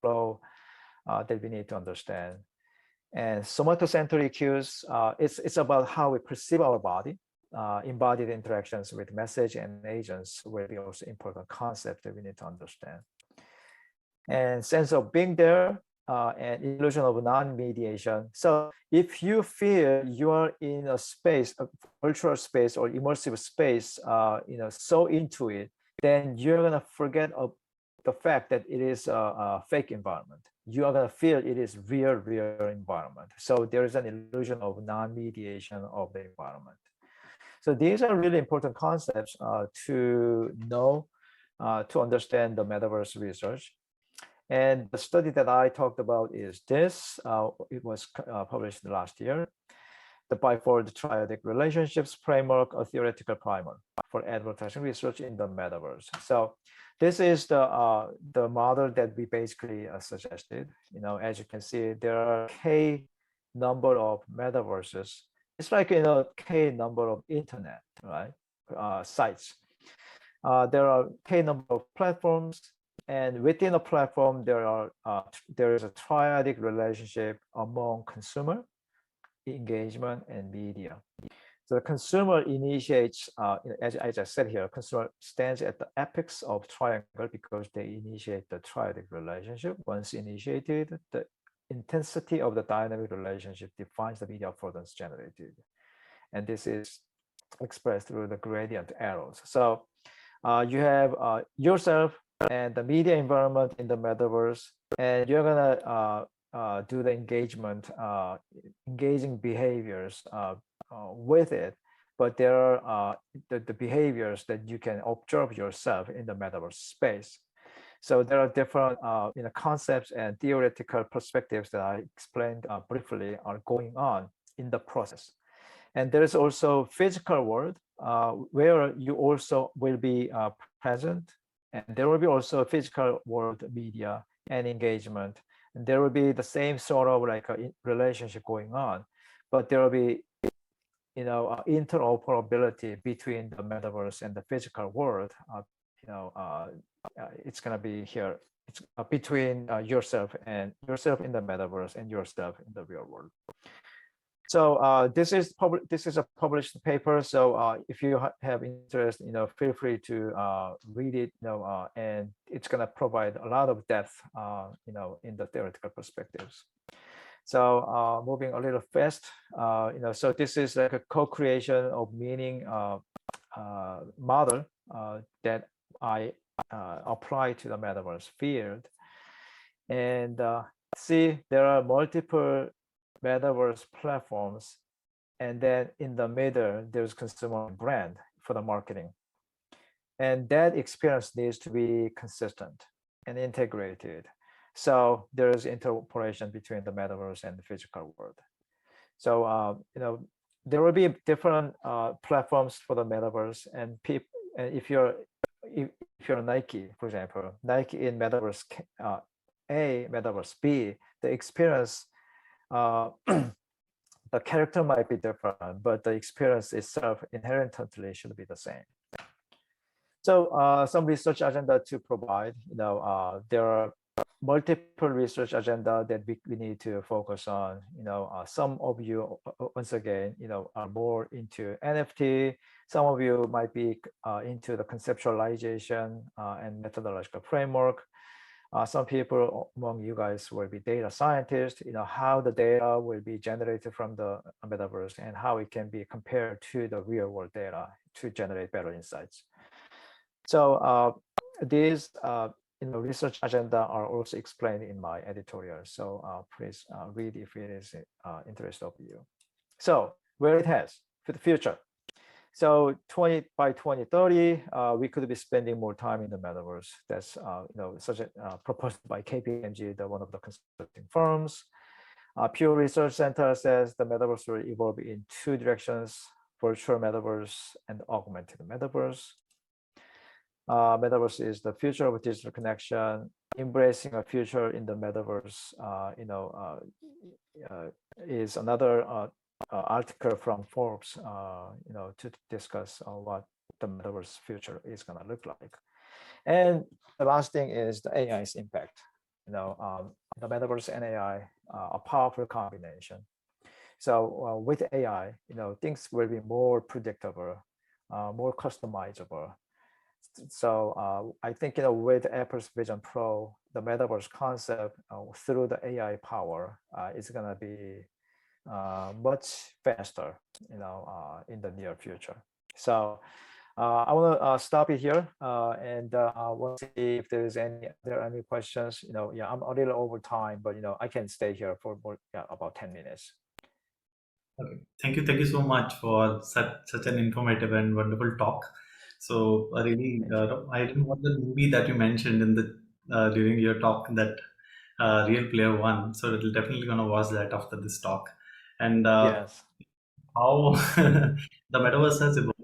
flow that we need to understand. And somatosensory cues, it's about how we perceive our body. Embodied interactions with message and agents will be also important concepts that we need to understand. And sense of being there and illusion of non-mediation. So if you feel you are in a space, a virtual space or immersive space, so into it, then you're gonna forget the fact that it is a fake environment. You are gonna feel it is real environment. So there is an illusion of non-mediation of the environment. So these are really important concepts to know, to understand the metaverse research. And the study that I talked about is this. It was published last year. The Bifold Triadic Relationships Framework, a theoretical primer for advertising research in the metaverse. So this is the model that we basically suggested. As you can see, there are K number of metaverses. It's like K number of internet, right? Sites. There are K number of platforms. And within a platform, there is a triadic relationship among consumer, engagement, and media. So the consumer initiates, as I said here, consumer stands at the apex of triangle because they initiate the triadic relationship. Once initiated, the intensity of the dynamic relationship defines the media affordance generated. And this is expressed through the gradient arrows. So you have yourself and the media environment in the metaverse, and you're gonna do the engaging behaviors with it. But there are the behaviors that you can observe yourself in the metaverse space. So there are different concepts and theoretical perspectives that I explained briefly are going on in the process. And there is also physical world where you also will be present. And there will be also physical world media and engagement. And there will be the same sort of like a relationship going on, but there will be, interoperability between the metaverse and the physical world. It's going to be here. It's between yourself in the metaverse and yourself in the real world. So this is a published paper. So if you have interest, feel free to read it. And it's going to provide a lot of depth, in the theoretical perspectives. So moving a little fast, so this is like a co-creation of meaning model that I apply to the metaverse field. And see, there are multiple metaverse platforms, and then in the middle there's consumer brand for the marketing, and that experience needs to be consistent and integrated. So there is interoperation between the metaverse and the physical world. So there will be different platforms for the metaverse, and if you're Nike, for example, Nike in metaverse A, metaverse B, the experience, the character might be different, but the experience itself inherently should be the same. So some research agenda to provide. There are multiple research agenda that we need to focus on. Some of you, once again, are more into NFT. Some of you might be into the conceptualization and methodological framework. Some people among you guys will be data scientists, how the data will be generated from the metaverse and how it can be compared to the real world data to generate better insights. So these research agenda are also explained in my editorial. So please read if it is interest of you. So where it has for the future. So by 2030, we could be spending more time in the metaverse. That's such a proposed by KPMG, one of the consulting firms. Pew Research Center says the metaverse will evolve in two directions: virtual metaverse and augmented metaverse. Metaverse is the future of digital connection. Embracing a future in the metaverse, is another article from Forbes, to discuss what the metaverse future is going to look like. And the last thing is the AI's impact. The metaverse and AI, a powerful combination. So with AI, things will be more predictable, more customizable. So I think, with Apple's Vision Pro, the metaverse concept through the AI power is going to be much faster, in the near future. So I want to stop it here, and we'll see if there are any questions. I'm a little over time, but I can stay here for more, about 10 minutes. Okay. Thank you so much for such an informative and wonderful talk. So really, I didn't watch the movie that you mentioned in the during your talk, that Real Player One. So it'll definitely gonna watch that after this talk. And Yes. how the metaverse has evolved.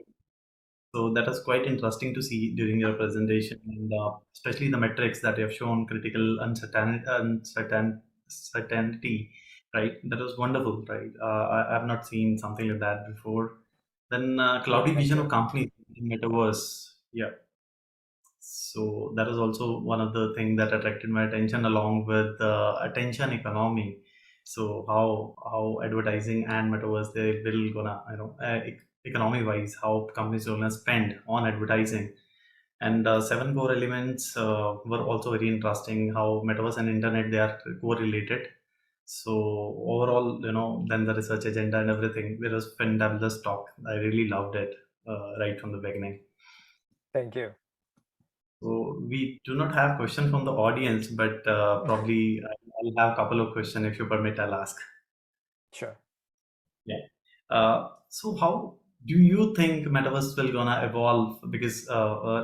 So that was quite interesting to see during your presentation, and especially the metrics that you have shown, critical uncertainty, right? That was wonderful, right? I have not seen something like that before. Then cloudy vision of companies in metaverse, yeah. So that was also one of the things that attracted my attention, along with the attention economy. So how advertising and metaverse, they will gonna, economy wise, how companies are gonna spend on advertising. And seven core elements were also very interesting. How metaverse and internet, they are correlated. So overall, then the research agenda and everything, it was fantabulous talk. I really loved it right from the beginning. Thank you. So we do not have questions from the audience, but probably I'll have a couple of questions. If you permit, I'll ask. Sure. Yeah. So how do you think metaverse will gonna evolve? Because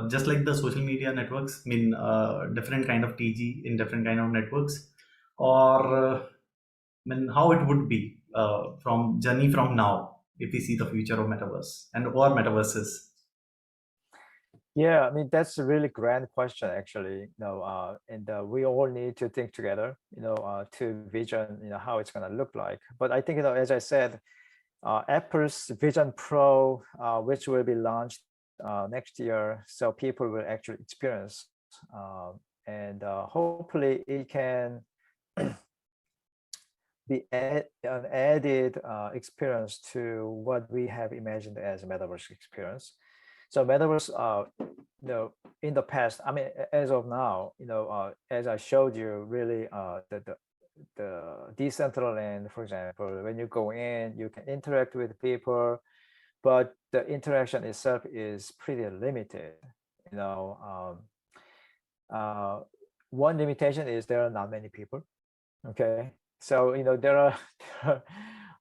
just like the social media networks, different kind of TG in different kind of networks, or how it would be from journey from now, if we see the future of metaverse and or metaverses. Yeah, that's a really grand question, actually. And we all need to think together, to vision, how it's going to look like. But I think, as I said, Apple's Vision Pro, which will be launched next year, so people will actually experience, and hopefully it can be an added experience to what we have imagined as a metaverse experience. So metaverse, in the past, as of now, as I showed you, really, the Decentraland, for example, when you go in, you can interact with people, but the interaction itself is pretty limited. One limitation is there are not many people. Okay, so there are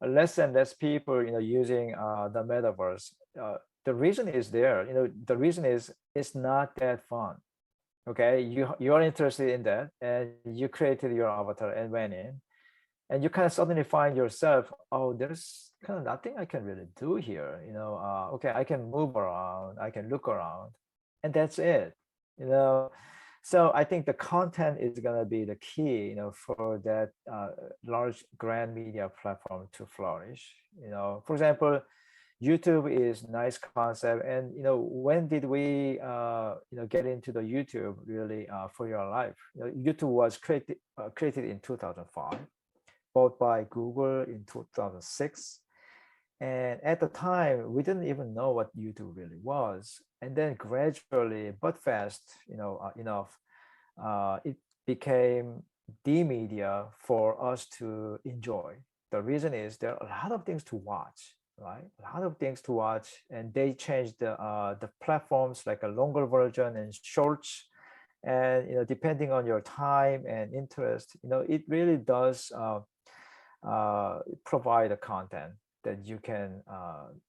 less and less people, using the metaverse. The reason is there. The reason is it's not that fun. Okay, you're interested in that, and you created your avatar and went in, and you kind of suddenly find yourself, oh, there's kind of nothing I can really do here. Okay, I can move around, I can look around, and that's it. So I think the content is going to be the key, for that large grand media platform to flourish. For example, YouTube is nice concept. And, when did we, get into the YouTube really for your life? YouTube was created in 2005, bought by Google in 2006. And at the time, we didn't even know what YouTube really was. And then gradually, but fast, enough, it became the media for us to enjoy. The reason is there are a lot of things to watch, right? A lot of things to watch, and they changed the platforms, like a longer version and shorts. And depending on your time and interest, it really does provide a content that you can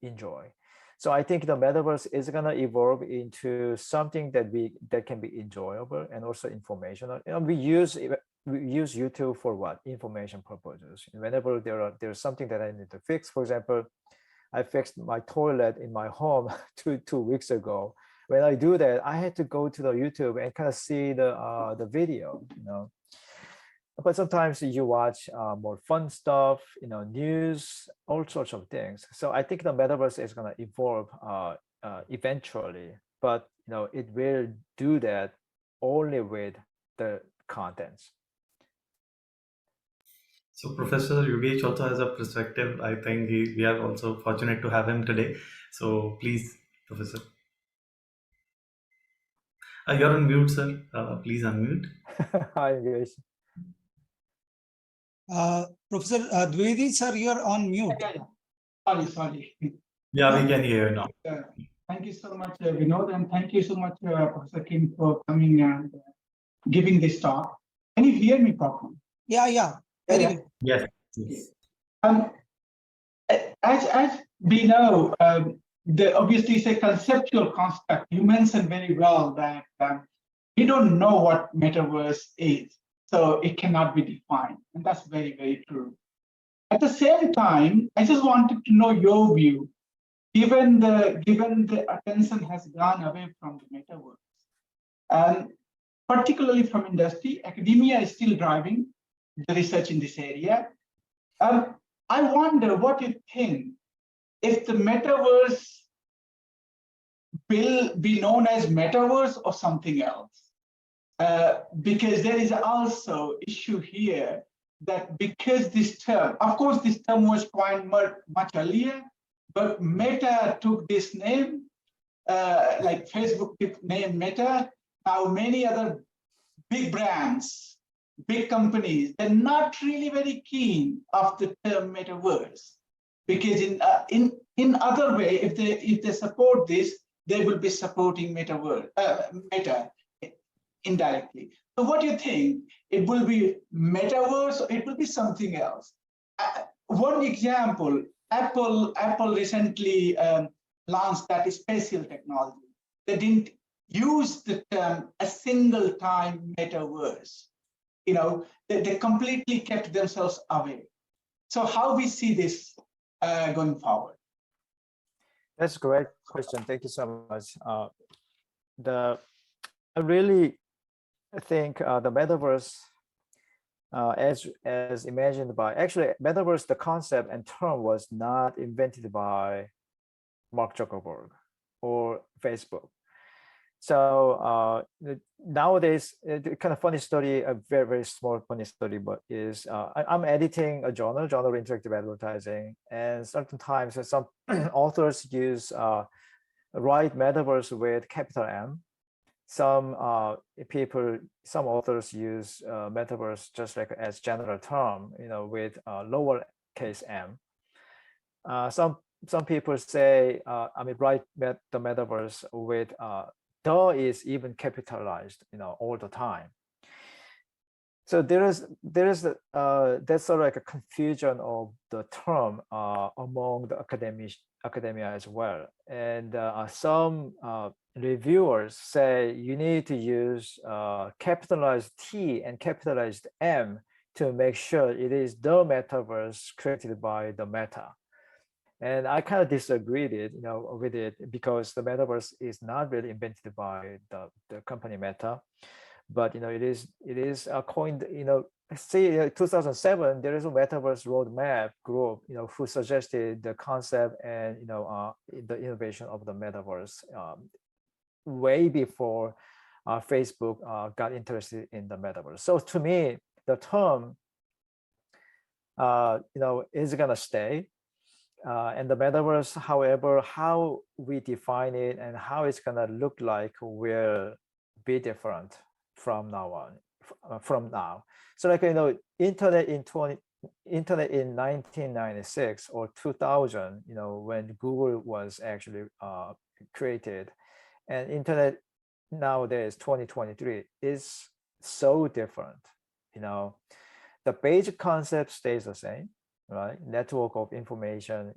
enjoy. So I think the metaverse is going to evolve into something that can be enjoyable and also informational. We use YouTube for what? Information purposes. Whenever there's something that I need to fix, for example, I fixed my toilet in my home two weeks ago. When I do that, I had to go to the YouTube and kind of see the video, But sometimes you watch more fun stuff, news, all sorts of things. So I think the metaverse is going to evolve eventually, but it will do that only with the contents. So Professor Yogesh also has a perspective. I think we are also fortunate to have him today. So please, Professor. You're on mute, sir. Please unmute. Hi, Yogesh. Professor Dwivedi, sir, you're on mute. Sorry. Yeah, we can hear you now. Thank you so much, Vinod, and thank you so much, Professor Kim, for coming and giving this talk. Can you hear me properly? Yeah. Very good. Yes. As we know, obviously it's a conceptual construct. You mentioned very well that we don't know what metaverse is, so it cannot be defined, and that's very, very true. At the same time, I just wanted to know your view, given the attention has gone away from the metaverse, and particularly from industry. Academia is still driving the research in this area. I wonder what you think, if the metaverse will be known as metaverse or something else, because there is also issue here that because this term, of course, this term was coined much earlier, but Meta took this name, like Facebook took name Meta. Now many other big brands, big companies, they're not really very keen of the term metaverse, because in other way, if they support this, they will be supporting metaverse, Meta indirectly. So what do you think? It will be metaverse, or it will be something else? One example, Apple recently launched that spatial technology. They didn't use the term a single time metaverse. They completely kept themselves away. So how we see this going forward? That's a great question. Thank you so much. I really think the metaverse, as imagined by, actually, metaverse, the concept and term was not invented by Mark Zuckerberg or Facebook. So nowadays, kind of funny story, a very, very small funny story, but is I'm editing a journal Interactive Advertising, and certain times some authors use write metaverse with capital M. Some authors use metaverse just like as general term, with lowercase m. Some people say, write the metaverse with the is even capitalized, all the time. So that's sort of like a confusion of the term among the academia as well. And some reviewers say you need to use capitalized T and capitalized M to make sure it is the metaverse created by the Meta. And I kind of disagreed with it, because the metaverse is not really invented by the company Meta, but it is coined see, 2007, there is a Metaverse roadmap group, who suggested the concept and, the innovation of the Metaverse way before Facebook got interested in the Metaverse. So to me, the term, is gonna stay. And the Metaverse, however, how we define it and how it's gonna look like will be different from now on, from now. So like, internet in 1996 or 2000, when Google was actually created, and internet nowadays 2023 is so different. The basic concept stays the same, right? Network of information,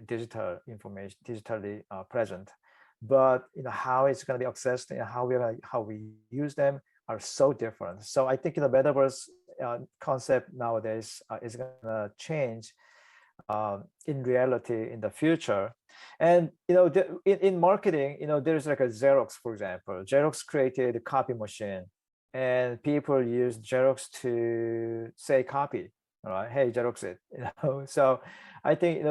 digital information, digitally present, but how it's going to be accessed and how we use them are so different. So I think the Metaverse concept nowadays is going to change in reality in the future. And in marketing, there's like a Xerox, for example. Xerox created a copy machine, and people use Xerox to say copy. All right, hey, Xerox it. So I think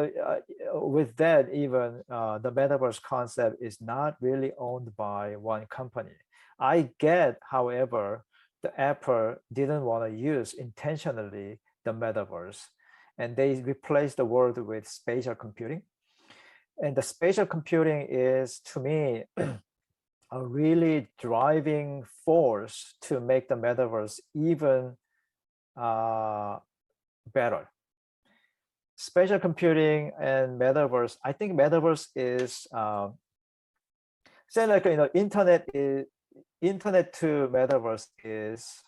with that, even the Metaverse concept is not really owned by one company. I get, however, the Apple didn't want to use intentionally the Metaverse, and they replaced the word with spatial computing. And the spatial computing is, to me, a really driving force to make the Metaverse even better. Spatial computing and Metaverse, I think Metaverse is, say like, internet to Metaverse is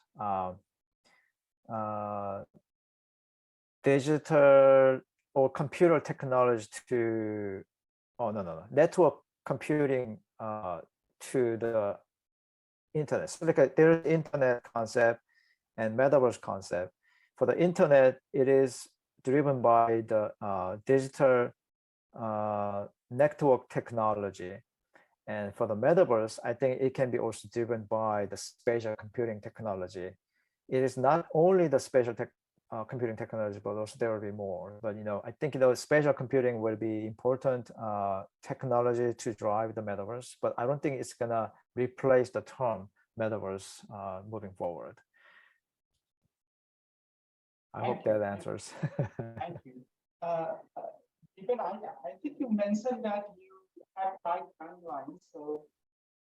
digital or computer technology to, network computing to the internet. So like there's internet concept and Metaverse concept. For the internet, it is driven by the digital network technology. And for the Metaverse, I think it can be also driven by the spatial computing technology. It is not only the spatial computing technology, but also there will be more. But I think spatial computing will be important technology to drive the Metaverse. But I don't think it's gonna replace the term Metaverse moving forward. I hope that answers. Thank you. Even I think you mentioned that you have tight timelines, so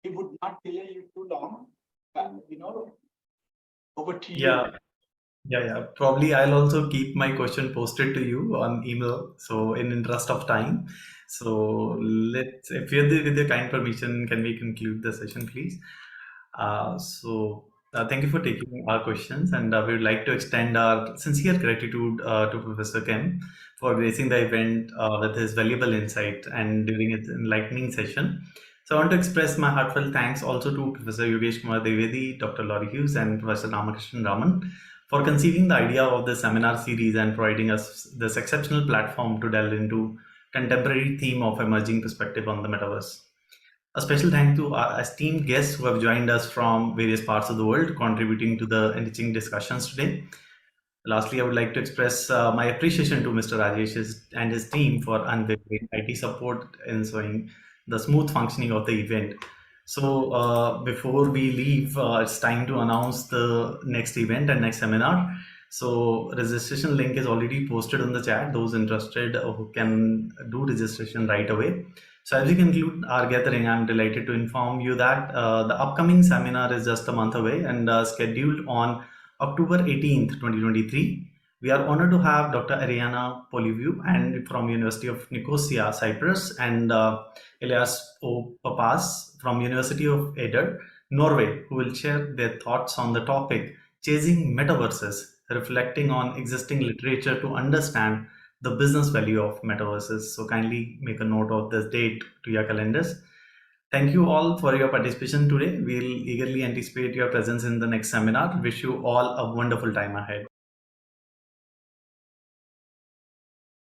it would not delay you too long. Over to you. Yeah. Probably I'll also keep my question posted to you on email. So in interest of time, so if you're with the kind permission, can we conclude the session, please? Thank you for taking our questions, and we would like to extend our sincere gratitude to Professor Kim for gracing the event with his valuable insight and during its enlightening session. So I want to express my heartfelt thanks also to Professor Yogesh Kumar Dwivedi, Dr. Laurie Hughes, and Professor Raman for conceiving the idea of the seminar series and providing us this exceptional platform to delve into contemporary theme of emerging perspective on the metaverse. A special thank to our esteemed guests who have joined us from various parts of the world, contributing to the enriching discussions today. Lastly, I would like to express my appreciation to Mr. Rajesh and his team for unwavering IT support in ensuring the smooth functioning of the event. So before we leave, it's time to announce the next event and next seminar. So registration link is already posted on the chat. Those interested who can do registration right away. So as we conclude our gathering, I'm delighted to inform you that the upcoming seminar is just a month away and scheduled on October 18th, 2023. We are honored to have Dr. Ariana Poliviu and from University of Nicosia, Cyprus, and Elias O. Papas from University of Eder, Norway, who will share their thoughts on the topic Chasing Metaverses, reflecting on existing literature to understand the business value of metaverses. So kindly make a note of this date to your calendars. Thank you all for your participation today. We'll eagerly anticipate your presence in the next seminar. Wish you all a wonderful time ahead.